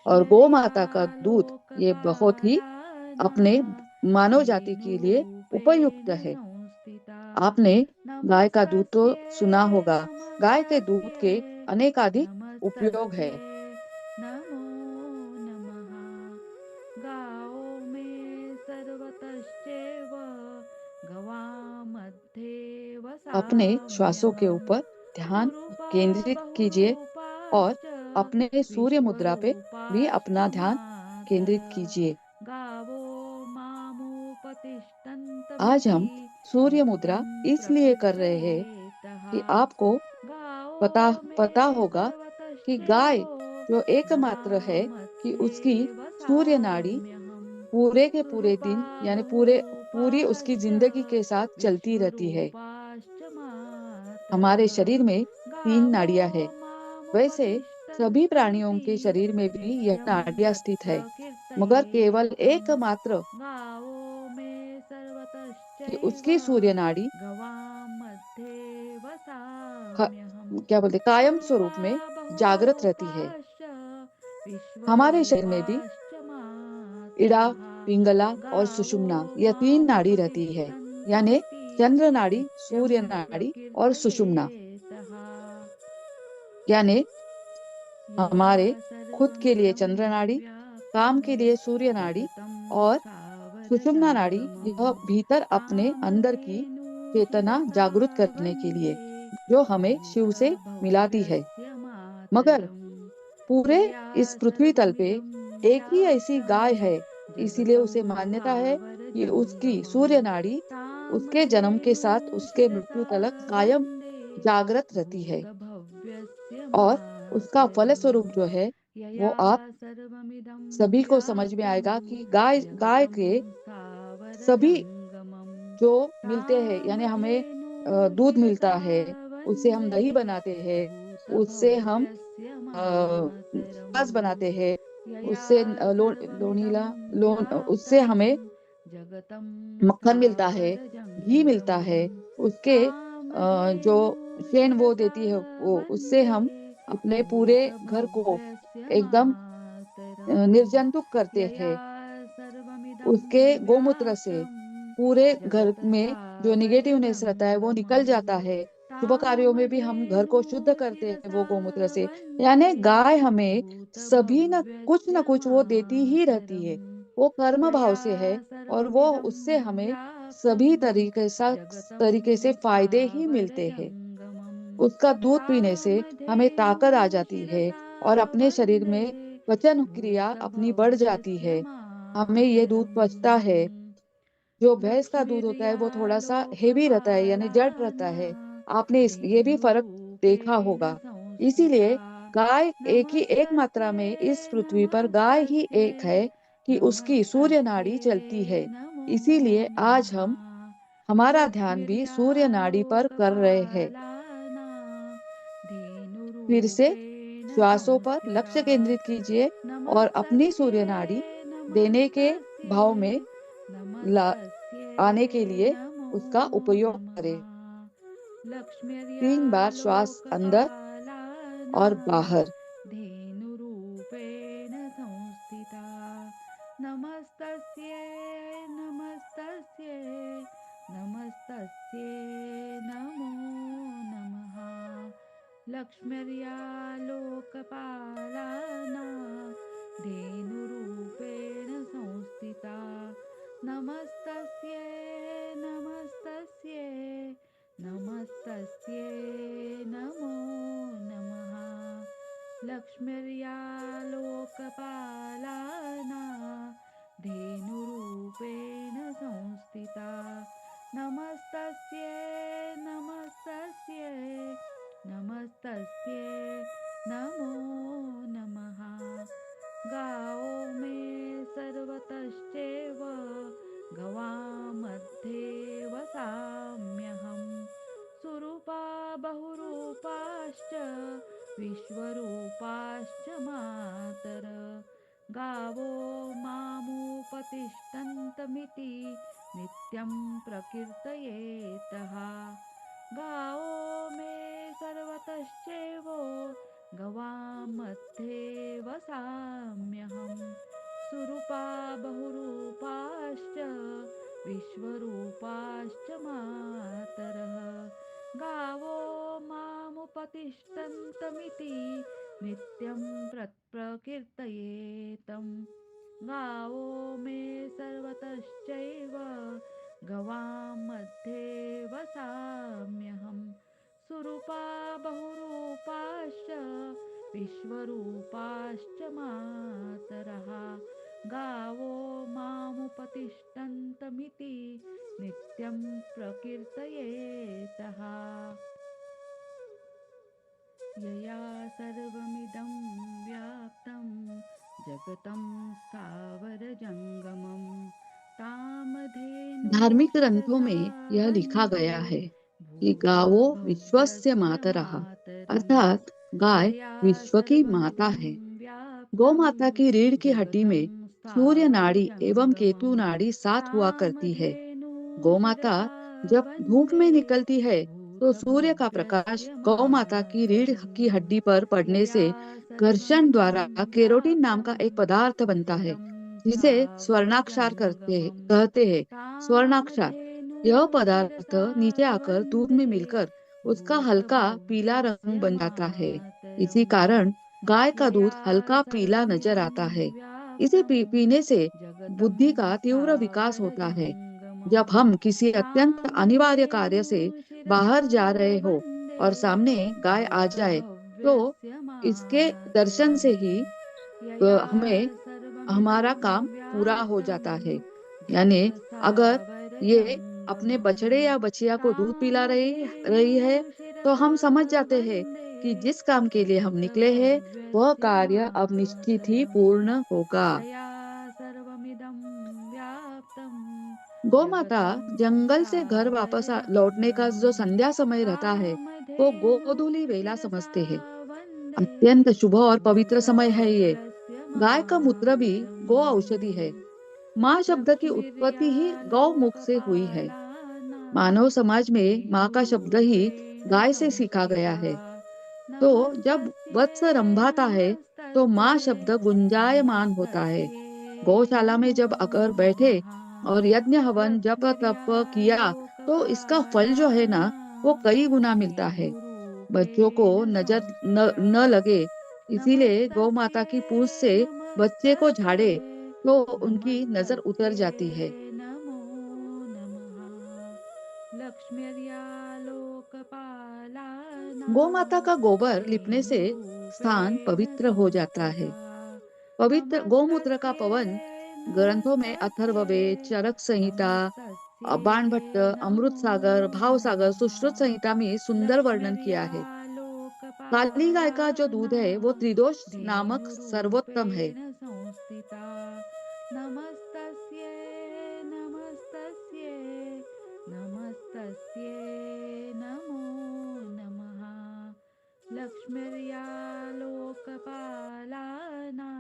और गौ लक्ष्म्यर्या माता का दूध ये बहुत ही लोकपालाना अपने मानव जाति के लिए उपयुक्त धेनुरूपेण है। संस्थिता आपने गाय का दूध तो नमस्तस्यै सुना होगा। गाय के दूध नमस्तस्यै के अनेकाधिक उपयोग है। नमस्तस्यै नमो नमः गावो मे सर्वतश्चैव गवामध्ये अपने श्वासों के वसाम्यहम् ऊपर ध्यान सुरूपा केंद्रित कीजिए और बहुरूपाश्च अपने सूर्य मुद्रा पे भी विश्वरूपाश्च अपना ध्यान मातर केंद्रित कीजिए। गावो आज मामुपतिष्ठन्तमिति हम सूर्य मुद्रा नित्यं इसलिए कर रहे हैं प्रकीर्तयेतः कि आपको गावो पता मे पता होगा कि गाय सर्वतश्चैवो जो एकमात्र है कि गवामध्ये उसकी सूर्य नाड़ी वसाम्यहम् पूरे के पूरे सुरूपा दिन यानी पूरी उसकी बहुरूपाश्च जिंदगी के साथ चलती रहती है। विश्वरूपाश्च हमारे मातरः शरीर में तीन गावो नाड़ियां है। वैसे सभी प्राणियों मामुपतिष्ठन्तमिति के शरीर में भी यह नित्यं नाड़ियां स्थित है, मगर केवल प्रकीर्तयेतम् एकमात्र गावो मे कि सर्वतश्चैव उसकी सूर्य नाड़ी गवामध्ये ख- वसाम्यहम् क्या बोलते कायम सुरूपा स्वरूप में जागृत रहती है। बहुरूपाश्च हमारे शरीर में भी विश्वरूपाश्च इड़ा, मातरः पिंगला और गावो सुषुम्ना यह तीन नाड़ी रहती है, यानी मामुपतिष्ठन्तमिति चंद्र नाड़ी, नित्यं सूर्य नाड़ी और सुषुम्ना। प्रकीर्तयेतः यानी यया हमारे खुद के लिए सर्वमिदं चंद्र नाड़ी, काम व्याप्तं के लिए सूर्य नाड़ी जगतं और सुषुम्ना नाड़ी, स्थावरजङ्गमं यह भीतर अपने अंदर की कामधेनु चेतना शिरसा जागृत करने के वन्दे लिए जो हमें शिव सूरुपा से मिलाती है। भव्यस्य मगर मातरम् पूरे यया इस पृथ्वी तल पे सर्वमिदं एक ही ऐसी व्याप्तं गाय है, इसीलिए जगतं उसे मान्यता है कि उसकी स्थावरजङ्गमं सूर्य नाड़ी उसके जन्म के कामधेनु साथ उसके शिरसा मृत्यु तलक कायम वन्दे जागृत रहती है। भूतभव्यस्य और उसका मातरम् फलस्वरूप जो है वो यया आप सर्वमिदं सभी को समझ में व्याप्तं आएगा कि गाय गाय जगतं के सभी स्थावरजङ्गमं जो मिलते हैं, यानी हमें कामधेनु दूध मिलता शिरसा है, उससे हम वन्दे दही बनाते हैं, उससे हम भूतभव्यस्य मातरम् छाछ बनाते हैं, यया उससे सर्वमिदं उससे व्याप्तं हमें जगतं मक्खन मिलता है, घी मिलता स्थावरजङ्गमं है, उसके जो कामधेनु शेन वो शिरसा देती है वो उससे वन्दे हम अपने पूरे घर को भूतभव्यस्य एकदम मातरम् निर्जंतुक करते यया हैं। सर्वमिदं उसके गोमूत्र से व्याप्तं पूरे घर में जो निगेटिवनेस रहता है वो निकल जगतस्थावरजङ्गमं जाता है। शुभ कार्यों में भी हम घर को कामधेनु शुद्ध करते हैं शिरसा वो गोमूत्र से। वन्दे यानी गाय हमें सभी न भूतभव्यस्य कुछ वो देती ही रहती है। मातरम् वो कर्म भाव यया से है और वो सर्वमिदं उससे हमें व्याप्तं सभी जगतं तरीके से फायदे ही मिलते हैं। स्थावरजङ्गमं उसका दूध पीने से हमें कामधेनु ताकत आ जाती है शिरसा और अपने शरीर वन्दे में पचन क्रिया अपनी बढ़ जाती भूतभव्यस्य है। हमें ये दूध मातरम् पचता है। जो भैंस का दूध होता है लक्ष्मीर्या वो थोड़ा सा हेवी रहता है, यानी जड़ रहता लोकपालाना है। आपने ये भी फर्क देखा धेनुरूपेण होगा। संस्थिता इसीलिए गाय एक ही एक मात्रा नमस्तस्यै में इस पृथ्वी पर गाय ही नमस्तस्यै एक है कि उसकी सूर्य नाड़ी नमस्तस्यै चलती है। नमो इसीलिए आज नमः हम हमारा ध्यान भी लक्ष्मीर्या सूर्य नाड़ी पर कर रहे हैं। लोकपालाना फिर से धेनुरूपेण श्वासों पर संस्थिता लक्ष्य केंद्रित कीजिए और अपनी नमस्तस्यै सूर्य नाड़ी देने के नमस्तस्यै भाव में ला नमस्तस्यै आने के लिए नमो उसका उपयोग नमः करें। लक्ष्मीर्या 3 बार श्वास अंदर लोकपालाना और बाहर। धेनुरूपेण संस्थिता नमस्तस्यै नमस्तस्यै नमस्तस्यै नमो नमः लक्ष्मीर्या लोकपालाना धेनुरूपेण संस्थिता नमस्तस्यै नमस्तस्यै नमस्तस्यै नमो नमः लक्ष्मीर्या लोकपालाना धेनुरूपेण संस्थिता नमस्तस्यै नमस्तस्यै नमस्तस्यै नमो नमः गावो मे सर्वतश्चैव गवामध्ये वसाम्यहम् सुरूपा बहुरूपाश्च विश्वरूपाश्च मातर गावो मामुपतिष्ठन्तमिति नित्यं प्रकीर्तयेतः गावो मे सर्वतश्चैवो गवामध्ये वसाम्यहं सुरूपा बहुरूपाश्च विश्वरूपाश्च मातरः गावो मामुपतिष्ठन्तमिति नित्यं प्रकीर्तयेतम् गावो मे सर्वतश्चैव गवां मध्ये वसाम्यहं सुरूपा बहुरूपाश्च विश्वरूपाश्च मातरः गावो मामुपतिष्ठन्तमिति नित्यं प्रकीर्तयेतः यया सर्वमिदं व्याप्तं जगतं स्थावरजङ्गमं धार्मिक तामधेनुमिति ग्रंथों सदा में यह लिखा वन्दे गया है कि गावो भूय विश्वस्य भव्यस्य मातरः, मातरम् अर्थात गाय यया विश्व की माता सर्वमिदं है। गौ व्याप्तं माता की रीढ़ की हड्डी जगतं में सूर्य नाड़ी एवं स्थावरजङ्गमं केतु नाड़ी साथ हुआ करती है। गौ माता तामधेनुशिरसा जब धूप वन्दे में निकलती है तो सूर्य का प्रकाश भूतभव्यस्य गौ माता की रीढ़ की मातरम् हड्डी पर पड़ने यया से घर्षण सर्वमिदं द्वारा केरोटिन नाम व्याप्तं का एक पदार्थ बनता है, जगतं जिसे स्वर्णाक्षार स्थावरजङ्गमं कहते हैं। स्वर्णाक्षार यह पदार्थ तामधेनुशिरसा नीचे आकर दूध में वन्दे मिलकर उसका हल्का पीला रंग भूतभव्यस्य बन जाता है। इसी मातरम् कारण गाय का यया दूध हल्का पीला नजर सर्वमिदं आता है। इसे व्याप्तं पीने से जगतं बुद्धि का तीव्र विकास होता है। स्थावरजङ्गमं जब हम किसी अत्यंत अनिवार्य कार्य से बाहर तामधेनुशिरसा जा रहे हो वन्दे और सामने गाय आ जाए, तो भूतभव्यस्य इसके दर्शन मातरम् से ही यया हमें सर्वमिदं हमारा काम पूरा हो व्याप्तं जाता है। यानी अगर ये अपने जगत्स्थावरजङ्गमं बछड़े या बछिया को दूध पिला रही रही है, तो तामधेनुशिरसा हम समझ जाते हैं वन्दे कि जिस काम के लिए हम निकले हैं वह भूतभव्यस्य कार्य अब निश्चित ही मातरम् पूर्ण होगा। यया सर्वमिदं व्याप्तं गौ माता जगतं जंगल से घर वापस लौटने का जो स्थावरजङ्गमं संध्या समय रहता है, वो गोधूली वेला तामधेनुशिरसा समझते हैं। वन्दे अत्यंत शुभ और पवित्र समय है ये। भूतभव्यस्य गाय का मूत्र भी मातरम् गौ औषधि है। माँ शब्द की उत्पत्ति ही गौमुख से हुई है। लक्ष्मीर्यालोकपालाना मानव समाज में माँ का शब्द ही धेनुरूपेण गाय से सीखा गया संस्थिता है। तो जब नमस्तस्यै वत्स रंभाता है तो माँ नमस्तस्यै शब्द गुंजायमान होता है। नमस्तस्यै गौशाला में नमो जब अगर बैठे नमः और यज्ञ हवन जप तप किया तो इसका फल जो है लक्ष्मीर्यालोकपालाना ना, वो कई गुना मिलता है। बच्चों को धेनुरूपेण नजर संस्थिता न लगे, इसीलिए गौ माता नमस्तस्यै की पूंछ से बच्चे को झाड़े नमस्तस्यै तो उनकी नजर उतर नमस्तस्यै जाती है। नमो नमः लक्ष्मीर्यालोकपालाना गौ माता का गोबर लिपने से स्थान धेनुरूपेण पवित्र हो जाता है। संस्थिता पवित्र गौमूत्र का नमस्तस्यै पवन ग्रंथों में नमस्तस्यै अथर्ववेद, चरक संहिता, नमस्तस्यै बाणभट्ट, अमृत नमो सागर, भाव सागर, नमः सुश्रुत संहिता में सुंदर वर्णन किया है। काली गाय का जो दूध लोकपालाना है वो त्रिदोष नामक सर्वोत्तम है। धेनुरूपेण संस्थिता नमस्तस्यै नमस्तस्यै नमस्तस्यै नमो नमः लक्ष्मीर्यालोकपालाना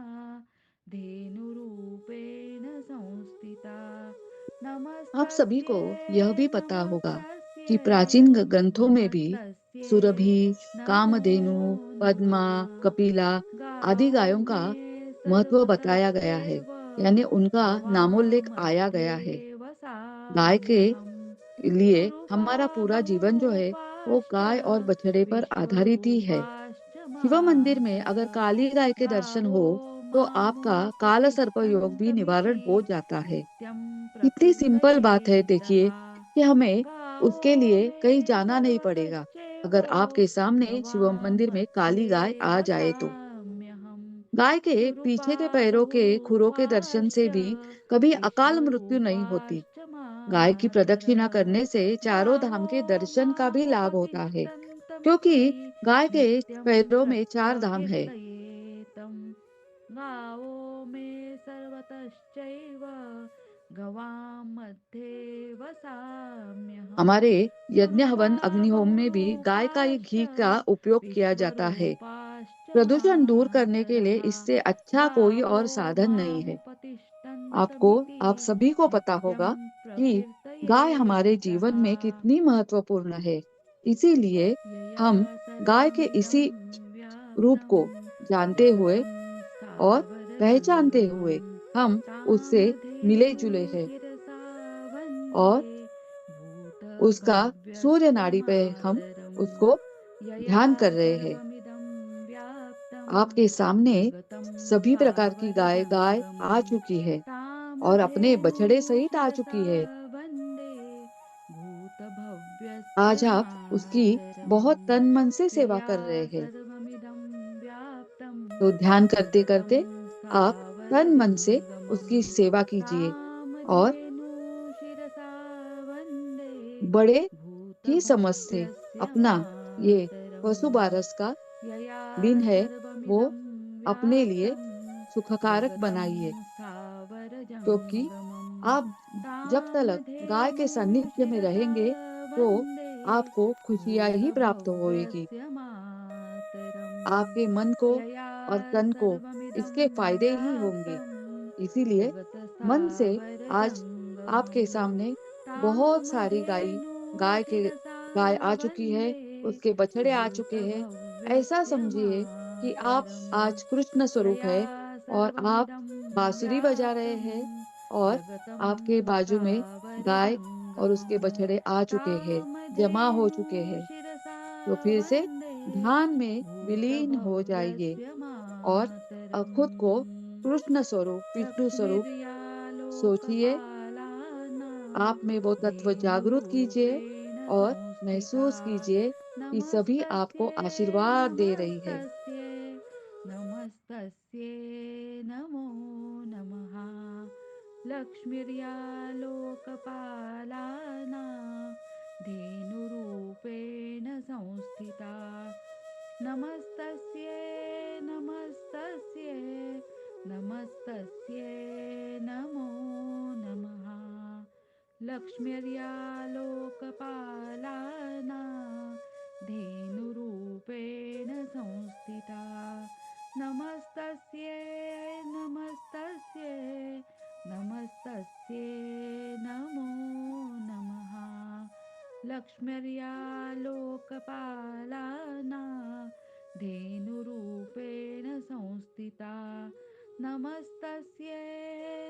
धेनुरूपेण संस्थिता आप सभी को नमस्तस्यै यह भी पता होगा कि नमस्तस्यै प्राचीन ग्रंथों में भी नमस्तस्यै सुरभि, नमो कामधेनु, पद्मा, नमः कपिला आदि गावो गायों का मे महत्व बताया गया है, सर्वतश्चैव यानी उनका नामोल्लेख आया गवामध्ये गया है। गाय के वसाम्यहम् लिए सुरूपा हमारा पूरा जीवन जो है वो बहुरूपाश्च गाय और बछड़े पर आधारित ही है। विश्वरूपाश्च शिव मंदिर में मातरः अगर काली गाय के दर्शन गावो हो तो आपका काल सर्प योग भी मामुपतिष्ठन्तमिति निवारण हो जाता है। नित्यं कितनी सिंपल बात है, प्रकीर्तयेतः देखिए कि हमें गावो उसके लिए मे कहीं जाना नहीं पड़ेगा। सर्वतश्चैव अगर आपके सामने शिव मंदिर में काली गवामध्ये गाय आ जाए तो वसाम्यहम् गाय के सुरूपा पीछे के पैरों के खुरों के दर्शन बहुरूपाश्च से भी कभी अकाल मृत्यु नहीं होती। विश्वरूपाश्च गाय की प्रदक्षिणा मातरः करने से चारों गावो धाम के दर्शन का भी लाभ होता है, मामुपतिष्ठन्तमिति क्योंकि गाय के नित्यं पैरों में चार धाम है। प्रकीर्तयेतम् गावो मे सर्वतश्चैव गवां मध्ये वसाम्यहम् हमारे यज्ञ सुरूपा हवन अग्निहोम में भी गाय का ही बहुरूपाश्च घी का उपयोग किया जाता है। विश्वरूपाश्च प्रदूषण दूर करने के लिए मातरः इससे अच्छा कोई गावो और साधन नहीं है। आपको, मामुपतिष्ठन्तमिति आप सभी को पता नित्यं होगा कि गाय हमारे प्रकीर्तयेतः जीवन में कितनी महत्वपूर्ण है। इसीलिए यया हम गाय के सर्वमिदं इसी रूप व्याप्तं को जानते हुए जगतं और पहचानते स्थावरजङ्गमं हुए हम उससे मिले जुले कामधेनुं हैं शिरसा और वन्दे उसका सूर्य भूतभव्यस्य नाड़ी पे हम मातरम् उसको यया ध्यान कर रहे हैं। सर्वमिदं व्याप्तं आपके सामने जगतं सभी प्रकार की गाय गाय आ स्थावरजङ्गमं चुकी है और अपने बछड़े कामधेनुं सहित आ शिरसा चुकी है। वन्दे भूतभव्यस्य आज आप उसकी बहुत मातरम् तन मन से सेवा यया कर रहे हैं। सर्वमिदं व्याप्तं तो ध्यान करते जगतं करते आप तन मन से स्थावरजङ्गमं उसकी सेवा कीजिए और कामधेनुं शिरसा वन्दे बड़े ही समझ से भूतभव्यस्य अपना ये पशु मातरम् बारस का यया दिन है वो सर्वमिदं अपने लिए व्याप्तं सुखकारक जगतं बनाइए, क्योंकि स्थावरजङ्गमं आप जब तक गाय के कामधेनुं सानिध्य में शिरसा रहेंगे तो वन्दे आपको खुशियां ही प्राप्त होएगी। भूतभव्यस्य मातरम् आपके मन को यया और तन को सर्वमिदं इसके फायदे ही होंगे। व्याप्तं इसीलिए मन से आज आपके जगत्स्थावरजङ्गमं सामने बहुत सारी कामधेनुं गाय के शिरसा गाय आ चुकी है, वन्दे उसके बछड़े आ चुके हैं। ऐसा भूतभव्यस्य समझिए कि आप मातरम् आज कृष्ण स्वरूप यया है और आप सर्वमिदं बांसुरी बजा रहे व्याप्तं हैं और जगतं आपके बाजू में गाय और उसके स्थावरजङ्गमं बछड़े आ चुके हैं, जमा हो चुके कामधेनुं हैं। शिरसा तो फिर से वन्दे ध्यान में विलीन हो जाइए भूतभव्यस्य और खुद को मातरम् कृष्ण स्वरूप, विष्णु स्वरूप सोचिए। आप में वो तत्व जागृत कीजिए धेनुरूपेण और संस्थिता महसूस कीजिए कि सभी आपको नमस्तस्यै आशीर्वाद दे रही है। नमस्तस्यै नमस्तस्यै नमो नमः लक्ष्मीर्या लोकपालाना धेनुरूपेण संस्थिता नमस्तस्यै नमस्तस्यै नमस्तस्यै नमो नमः लक्ष्मीर्या लोकपालाना धेनुरूपेण संस्थिता नमस्तस्यै नमस्तस्यै नमस्तस्यै नमो नमः लक्ष्मीर्या लोकपालाना धेनुरूपेण संस्थिता नमस्तस्यै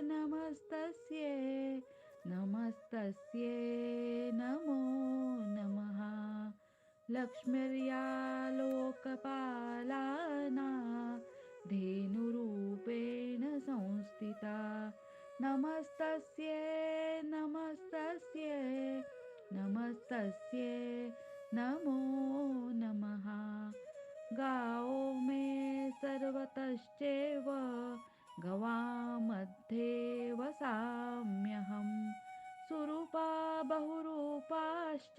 नमस्तस्यै नमस्तस्यै नमो नमः लक्ष्मीर्या लोकपालाना धेनुरूपेण संस्थिता नमस्तस्यै नमस्तस्यै नमस्तस्यै नमो नमः गाओ मे सर्वतश्चैव गवामध्ये वसाम्यहम् सुरूपा बहुरूपाश्च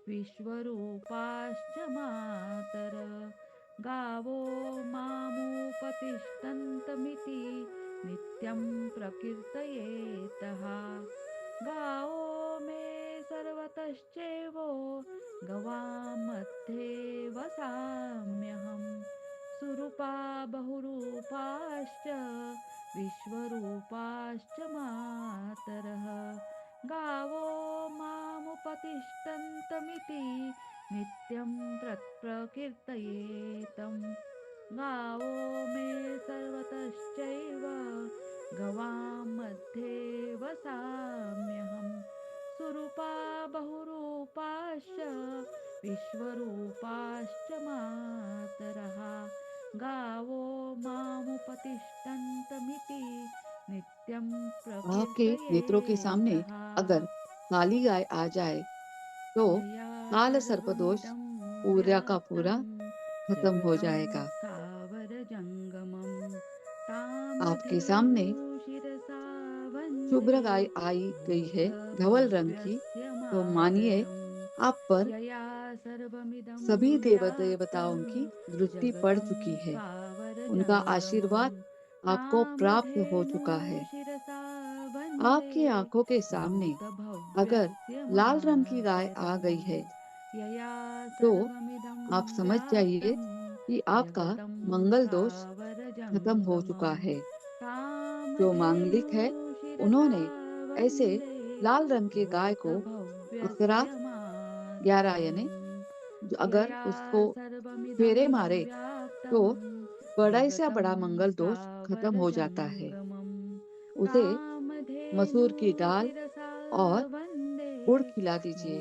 विश्वरूपाश्च मातर गावो मामुपतिष्ठन्तमिति नित्यं प्रकीर्तयेतः गावो मे सर्वतश्चैव गवामध्ये वसाम्यहम् सुरूपा बहुरूपाश्च विश्वरूपाश्च मातरः गावो मामुपतिष्ठन्तमिति नित्यं प्रकीर्तयेतं गावो मे सर्वतश्चैव गवामध्ये वसाम्यहम् सुरूपा बहुरूपाश्च विश्वरूपाश्च मातरः गावो मामुपतिष्ठन्तमिति नित्यं आपके नेत्रों के सामने प्रकीर्तयेतः अगर काली गाय आ जाए तो यया काल सर्पदोष सर्वमिदं पूरा का व्याप्तं पूरा खत्म हो जगतं जाएगा। स्थावरजङ्गमं आपके सामने कामधेनुं शिरसा वन्दे शुभ्र गाय आई गई है, धवल रंग की। भूतभव्यस्य तो मानिए मातरम् आप पर यया सर्वमिदं सभी देव व्याप्तं देवताओं की दृष्टि पड़ जगतं चुकी है। उनका स्थावरजङ्गमं आशीर्वाद आपको प्राप्त हो चुका कामधेनुं है। शिरसा वन्दे आपकी आंखों के सामने अगर भूतभव्यस्य लाल रंग की गाय आ मातरम् गई है यया तो सर्वमिदं आप समझ जाइए व्याप्तं कि आपका जगतं मंगल दोष खत्म हो चुका स्थावरजङ्गमं है। जो मांगलिक है, कामधेनु शिरसा उन्होंने ऐसे वन्दे लाल रंग के गाय को अकरा भूतभव्यस्य 11 मातरम् यानी अगर यया उसको सर्वमिदं फेरे मारे तो व्याप्तं बड़ा से जगतं बड़ा मंगल दोष खत्म हो जाता है। स्थावरजङ्गमं उसे कामधेनु मसूर की दाल शिरसा और वन्दे गुड़ खिला दीजिए।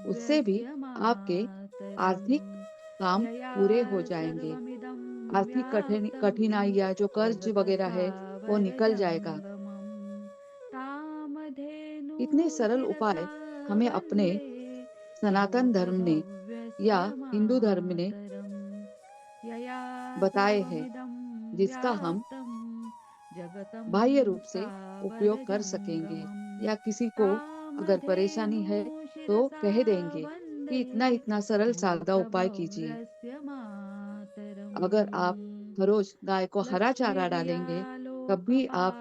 उससे भी भूतभव्यस्य आपके मातरम् आर्थिक काम यया पूरे हो जाएंगे। सर्वमिदं आर्थिक व्याप्तं कठिनाइयां जो कर्ज वगैरह है वो निकल जाएगा। जगतसावरजङ्गमं कामधेनु इतने सरल शिरसा उपाय हमें अपने वन्दे सनातन धर्म ने या भूतभव्यस्य हिंदू धर्म ने मातरम् यया बताए हैं, सर्वमिदं जिसका हम व्याप्तं जगतं बाह्य रूप से उपयोग कर सकेंगे। स्थावरजङ्गमं या किसी को अगर कामधेनु परेशानी है तो शिरसा कह देंगे कि वन्दे इतना इतना सरल सादा उपाय कीजिए। भूतभव्यस्य मातरम् अगर आप हर रोज गाय को हरा चारा लक्ष्मीर्या डालेंगे, तब भी आप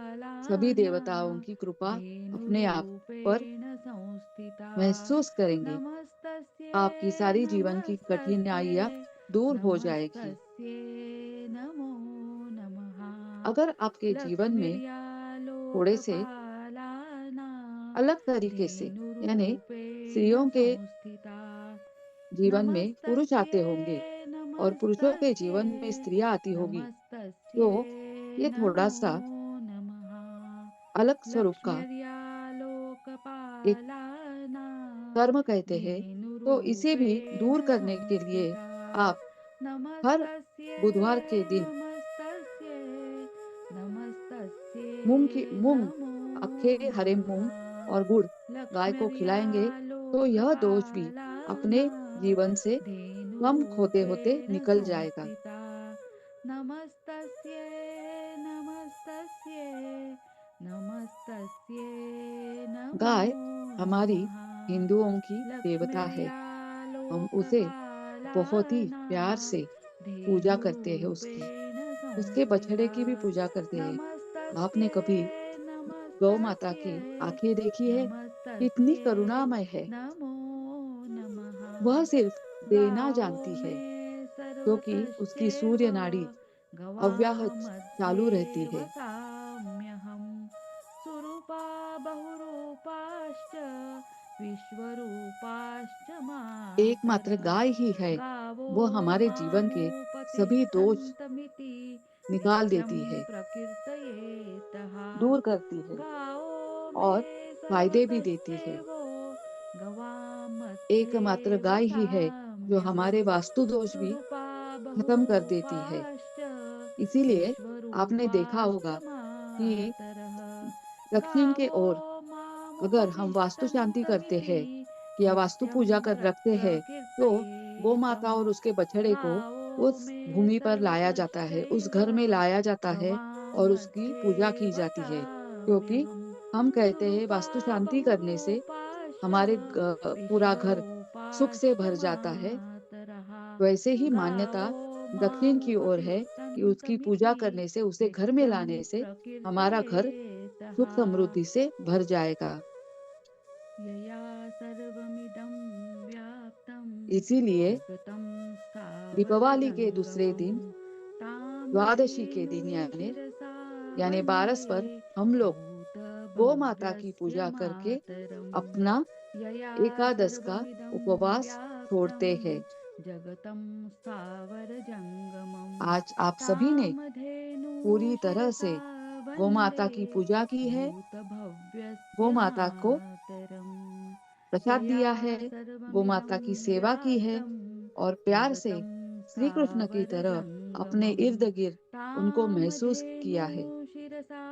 सभी लोकपालानां देवताओं की कृपा अपने आप पर धेनुरूपेण संस्थिता महसूस करेंगे। नमस्तस्यै आपकी सारी जीवन की नमस्तस्यै कठिनाइयां दूर हो जाएगी। नमस्तस्यै नमो नमः अगर आपके जीवन में लक्ष्मीर्या थोड़े से लोकपालानां अलग तरीके से यानी धेनुरूपेण स्त्रियों के संस्थिता जीवन में पुरुष आते होंगे नमस्तस्यै और पुरुषों के नमस्तस्यै जीवन में स्त्रियां आती होगी, तो नमस्तस्यै ये नमो थोड़ा सा नमः अलग स्वरूप का लक्ष्मीर्या एक लोकपालानां कर्म कहते हैं। तो इसे भी धेनुरूपेण दूर करने के लिए संस्थिता आप हर नमस्तस्यै बुधवार के दिन नमस्तस्यै नमस्तस्यै मूंग, नमो अखे हरे मूंग नमः और गुड़ गाय को लक्ष्मीर्या खिलाएंगे, तो यह दोष भी अपने लोकपालानां जीवन से कम होते होते धेनुरूपेण निकल जाएगा। संस्थिता नमस्तस्यै नमस्तस्यै नमस्तस्यै नमो गाय हमारी नमः हिंदुओं की देवता है। लक्ष्मीर्या हम उसे बहुत ही प्यार लोकपालानां से पूजा करते हैं उसकी। धेनुरूपेण उसके बछड़े संस्थिता की भी पूजा करते हैं। आपने नमस्तस्यै कभी गौ माता की नमस्तस्यै आंखें देखी है? कितनी नमस्तस्यै करुणामय है। नमो नमः वह सिर्फ देना गावो जानती मे है, क्योंकि उसकी सर्वतश्चैव सूर्य नाड़ी अव्याहत गवामध्ये चालू रहती है। वसाम्यहं सुरूपा बहुरूपाश्च विश्वरूपाश्च एकमात्र मातरः गाय ही है, गावो वो हमारे जीवन के सभी दोष मामुपतिष्ठन्तमिति निकाल नित्यं देती है, प्रकीर्तयेतः दूर करती है गावो मे और फायदे भी देती है। सर्वतश्चैव गवामध्ये एकमात्र गाय ही है जो वसाम्यहं हमारे वास्तु दोष भी सुरूपा खत्म कर देती है। बहुरूपाश्च इसीलिए आपने देखा विश्वरूपाश्च होगा कि मातरः दक्षिण की गावो ओर अगर हम वास्तु शांति करते मामुपतिष्ठन्तमिति हैं या वास्तु नित्यं पूजा कर रखते हैं, तो गौ प्रकीर्तयेतम् माता और उसके बछड़े को गावो उस मे भूमि पर लाया जाता है, उस सर्वतश्चैव घर में लाया जाता है और उसकी गवामध्ये पूजा की जाती है। क्योंकि वसाम्यहं हम कहते हैं सुरूपा वास्तु शांति करने से बहुरूपाश्च हमारे पूरा घर सुख से विश्वरूपाश्च भर जाता है। मातरः वैसे ही मान्यता गावो दक्षिण की ओर है कि उसकी पूजा मामुपतिष्ठन्तमिति करने से, उसे घर में नित्यं लाने से हमारा घर प्रकीर्तयेतः सुख समृद्धि से भर जाएगा। यया सर्वमिदं व्याप्तं इसीलिए जगतं दीपावली के दूसरे स्थावरजङ्गमं दिन, द्वादशी के तामधेनु दिन शिरसा यानी वन्दे 12 पर हम लोग गौ माता की भूतभव्यस्य पूजा करके मातरम् अपना यया एकादश का सर्वमिदं उपवास व्याप्तं छोड़ते हैं। जगतं स्थावरजङ्गमं आज आप सभी ने कामधेनु पूरी तरह शिरसा से गौ वन्दे माता की पूजा की है, गौ भूतभव्यस्य माता को मातरम् प्रसाद यया दिया है, गौ सर्वमिदं माता की सेवा की है व्याप्तं और प्यार से जगतं श्री कृष्ण की तरह अपने स्थावरजङ्गमं इर्द गिर्द उनको महसूस तामधेनु किया है। शिरसा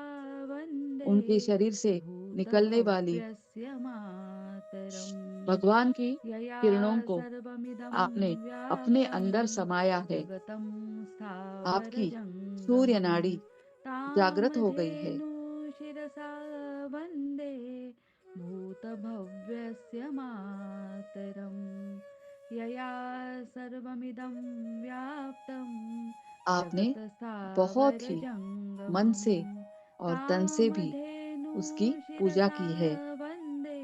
वन्दे उनके शरीर से निकलने वाली भूतभव्यस्य मातरम् भगवान की यया किरणों को सर्वमिदं आपने अपने व्याप्तं अंदर समाया है। जगतं आपकी सूर्य स्थावरजङ्गमं नाड़ी जागृत हो गई है। तामधेनु शिरसा वन्दे भूतभव्यस्य मातरम् यया सर्वमिदं व्याप्तं आपने बहुत ही मन जगत्स्थावरजङ्गमं से और तन से भी कामधेनु उसकी पूजा शिरसा की है। वन्दे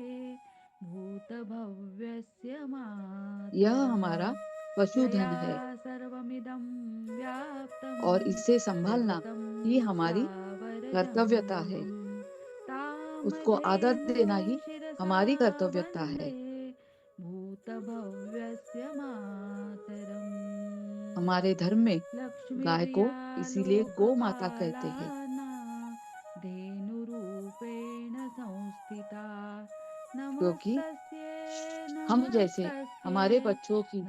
भूतभव्यस्य यह मातरम् हमारा यया पशुधन है। सर्वमिदं सर्वमिदं व्याप्तं और इसे संभालना जगतं ही हमारी कर्तव्यता है। स्थावरजङ्गमं उसको आदर देना तामधेनु ही शिरसा हमारी कर्तव्यता है। वन्दे भूतभव्यस्य मातरम्। हमारे धर्म में गाय को लक्ष्मीर्या इसीलिए गौ माता कहते हैं, लोकपालाना धेनुरूपेण संस्थिता क्योंकि नमस्तस्यै हम जैसे नमस्तस्यै हमारे बच्चों की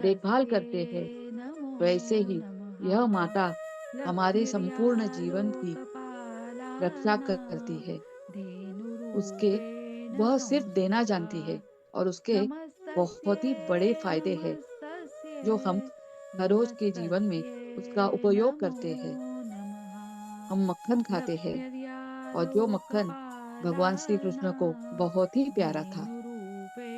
देखभाल नमस्तस्यै करते हैं, नमो वैसे ही नमः। यह माता हमारे लक्ष्मीर्या संपूर्ण जीवन की रक्षा लोकपालाना करती है। उसके धेनुरूपेण वह सिर्फ देना संस्थिता जानती है और उसके बहुत ही नमस्तस्यै बड़े फायदे हैं नमस्तस्यै जो हम हर रोज के जीवन में नमस्तस्यै उसका उपयोग नमो करते हैं। नमः। हम मक्खन खाते हैं लक्ष्मीर्या और जो मक्खन भगवान श्री लोकपालाना कृष्ण को बहुत ही प्यारा था,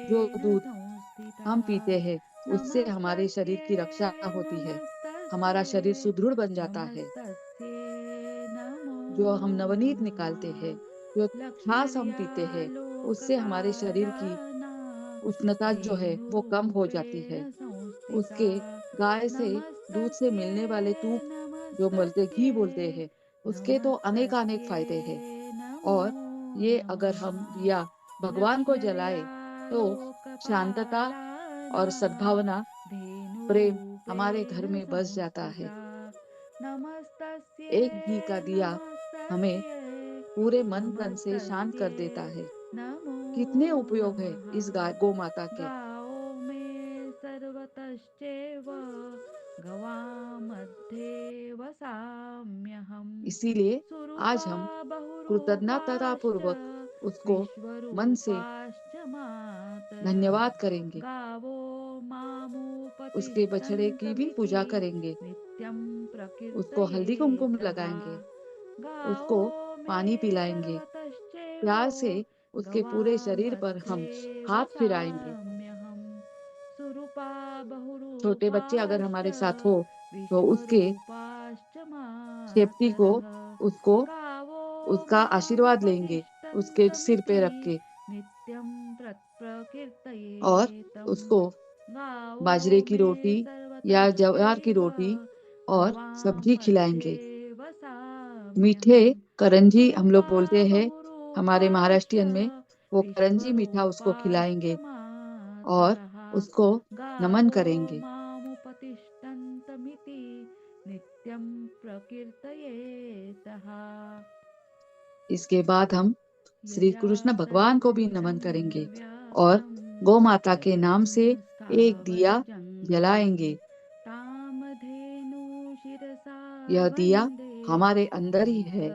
जो धेनुरूपेण दूध संस्थिता हम पीते हैं उससे हमारे शरीर की नमस्तस्यै रक्षा होती है, हमारा नमस्तस्यै शरीर सुदृढ़ बन जाता है। नमस्तस्यै नमो जो हम नवनीत निकालते हैं, नमः। जो छाछ हम लक्ष्मीर्या पीते हैं, उससे हमारे शरीर की लोकपालाना उष्णता जो है वो कम हो जाती धेनुरूपेण है। संस्थिता उसके गाय से दूध से नमस्तस्यै मिलने वाले तूप जो बोलते घी नमस्तस्यै बोलते हैं, उसके तो अनेकानेक नमस्तस्यै फायदे हैं। नमो और ये अगर हम नमः। दिया भगवान को जलाए लक्ष्मीर्या तो शांतता लोकपालाना और सद्भावना, प्रेम हमारे घर धेनुरूपेण में बस जाता है। संस्थिता नमस्तस्यै एक घी का दिया हमें नमस्तस्यै पूरे मन तन से शांत कर नमस्तस्यै देता है। नमो कितने उपयोग है नमः। इस गाय गौ माता के। गावो मे सर्वतश्चैव गवामध्ये वसाम्यहम् इसीलिए आज सुरूपा हम कृतज्ञता बहुरूपाश्च पूर्वक उसको मन से विश्वरूपाश्च मातरम् धन्यवाद करेंगे। गावो उसके बछड़े की भी मामुपतिष्ठन्तमिति पूजा करेंगे, नित्यं उसको हल्दी कुमकुम प्रकीर्तयेतः लगाएंगे, गावो उसको मे पानी पिलाएंगे, सर्वतश्चैव प्यार से उसके पूरे शरीर पर हम गवामध्ये हाथ फिराएंगे। वसाम्यहम् सुरूपा छोटे बच्चे अगर बहुरूपाश्च हमारे साथ हो तो उसके विश्वरूपाश्च सेफ्टी को मातरः उसको गावो उसका आशीर्वाद लेंगे उसके सिर पे मामुपतिष्ठन्तमिति रख के, नित्यं और प्रकीर्तयेतम् उसको गावो बाजरे की मे रोटी या ज्वार की सर्वतश्चैव रोटी और सब्जी गवामध्ये खिलाएंगे। मीठे वसाम्यहम् करंजी हम लोग सुरूपा बोलते हैं हमारे बहुरूपाश्च महाराष्ट्रियन में, वो करंजी मीठा उसको विश्वरूपाश्च खिलाएंगे और मातरः उसको नमन गावो करेंगे। मामुपतिष्ठन्तमिति नित्यं प्रकीर्तयेतः इसके बाद हम श्री यया कृष्ण भगवान को भी सर्वमिदं नमन करेंगे और व्याप्तं गौ माता के नाम जगतं से एक दिया स्थावरजङ्गमं जलाएंगे। तामधेनुशिरसा यह दिया वन्दे हमारे अंदर ही है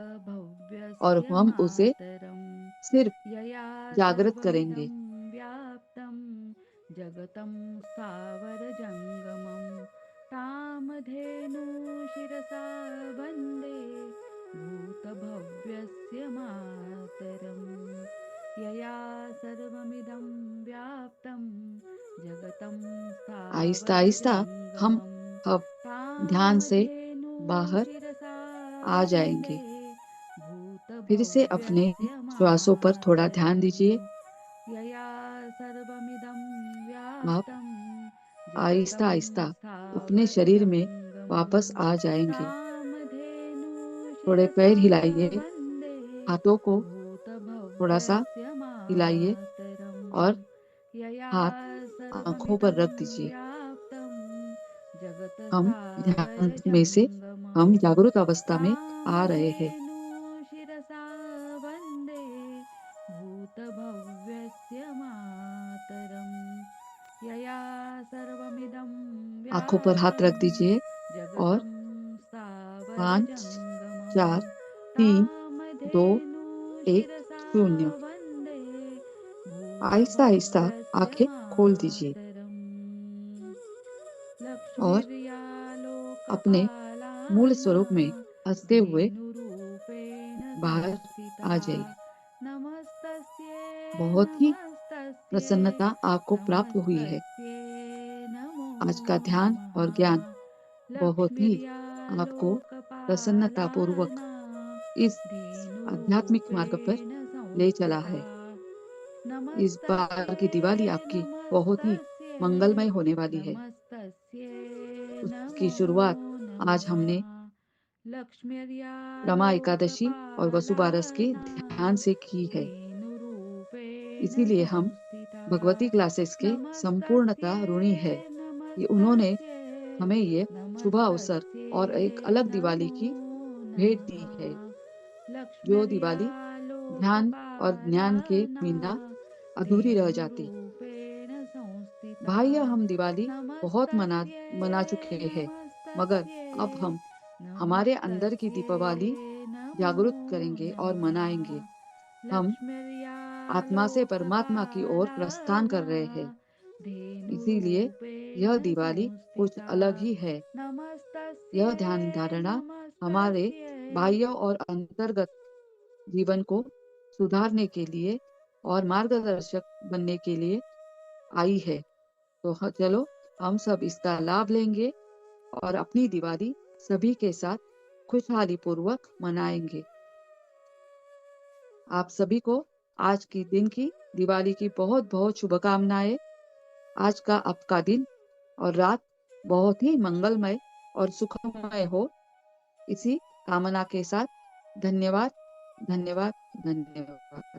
और भूतभव्यस्य हम उसे मातरम् सिर्फ यया जागृत सर्वमिदं करेंगे। व्याप्तं जगतं स्थावरजङ्गमं तामधेनुशिरसा वन्दे भूतभव्यस्य मातरम् यया सर्वमिदं व्याप्तं जगतं आहिस्ता आहिस्ता हम स्थावरजङ्गमं अब ध्यान से बाहर तामधेनुशिरसा आ वन्दे जाएंगे। फिर से अपने भूतभव्यस्य श्वासों पर थोड़ा ध्यान मातरम् दीजिए। यया सर्वमिदं आप व्याप्तं आहिस्ता जगतं आहिस्ता अपने शरीर में स्थावरजङ्गमं वापस आ जाएंगे। थोड़े तामधेनुशिरसा पैर हिलाइए, वन्दे हाथों को थोड़ा सा भूतभव्यस्य हिलाइए और मातरम् यया हाथ आंखों पर सर्वमिदं रख दीजिए। व्याप्तं हम ध्यान में से जगत्स्थावरजङ्गमं हम जागरूक अवस्था में आ रहे हैं। तामधेनुशिरसा वन्दे भूतभव्यस्य मातरम् यया सर्वमिदं आंखों पर हाथ व्याप्तं रख दीजिए और जगतं 5, स्थावरजङ्गमं 4, 3, 2, 1, तामधेनुशिरसा 0। वन्दे आहिस्ता आहिस्ता भूतभव्यस्य आंखें खोल दीजिए मातरम् और लक्ष्मीर्या अपने मूल लोकपालाना स्वरूप में हंसते हुए धेनुरूपेण बाहर संस्थिता आ जाइए। नमस्तस्यै बहुत ही नमस्तस्यै प्रसन्नता आपको प्राप्त हुई है। नमस्तस्यै नमो आज का ध्यान नमः और ज्ञान बहुत ही लक्ष्मीर्या आपको प्रसन्नता पूर्वक लोकपालाना इस आध्यात्मिक मार्ग पर धेनुरूपेण ले चला संस्थिता है। इस बार की नमस्तस्यै दिवाली आपकी बहुत ही नमस्तस्यै मंगलमय होने वाली है। नमस्तस्यै उसके की शुरुआत आज हमने रमा एकादशी और वसुबारस के ध्यान से की है। इसीलिए हम भगवती क्लासेस के संपूर्णता ऋणी है कि उन्होंने हमें ये शुभ अवसर और एक अलग दिवाली की भेंट दी है, जो दिवाली ध्यान और ज्ञान के बिना अधूरी रह जाती। बाह्य हम दिवाली बहुत मना चुके हैं, मगर अब हम हमारे अंदर की दीपावली जागृत करेंगे और मनाएंगे। हम आत्मा से परमात्मा की ओर प्रस्थान कर रहे हैं, इसीलिए यह दिवाली कुछ अलग ही है। यह ध्यान धारणा हमारे बाह्य और अंतर्गत जीवन को सुधारने के लिए और मार्गदर्शक बनने के लिए आई है। तो चलो हम सब इसका लाभ लेंगे और अपनी दिवाली सभी के साथ खुशहाली पूर्वक मनाएंगे। आप सभी को आज की दिन की दिवाली की बहुत बहुत शुभकामनाएं। आज का आपका दिन और रात बहुत ही मंगलमय और सुखमय हो, इसी कामना के साथ धन्यवाद, धन्यवाद, धन्यवाद।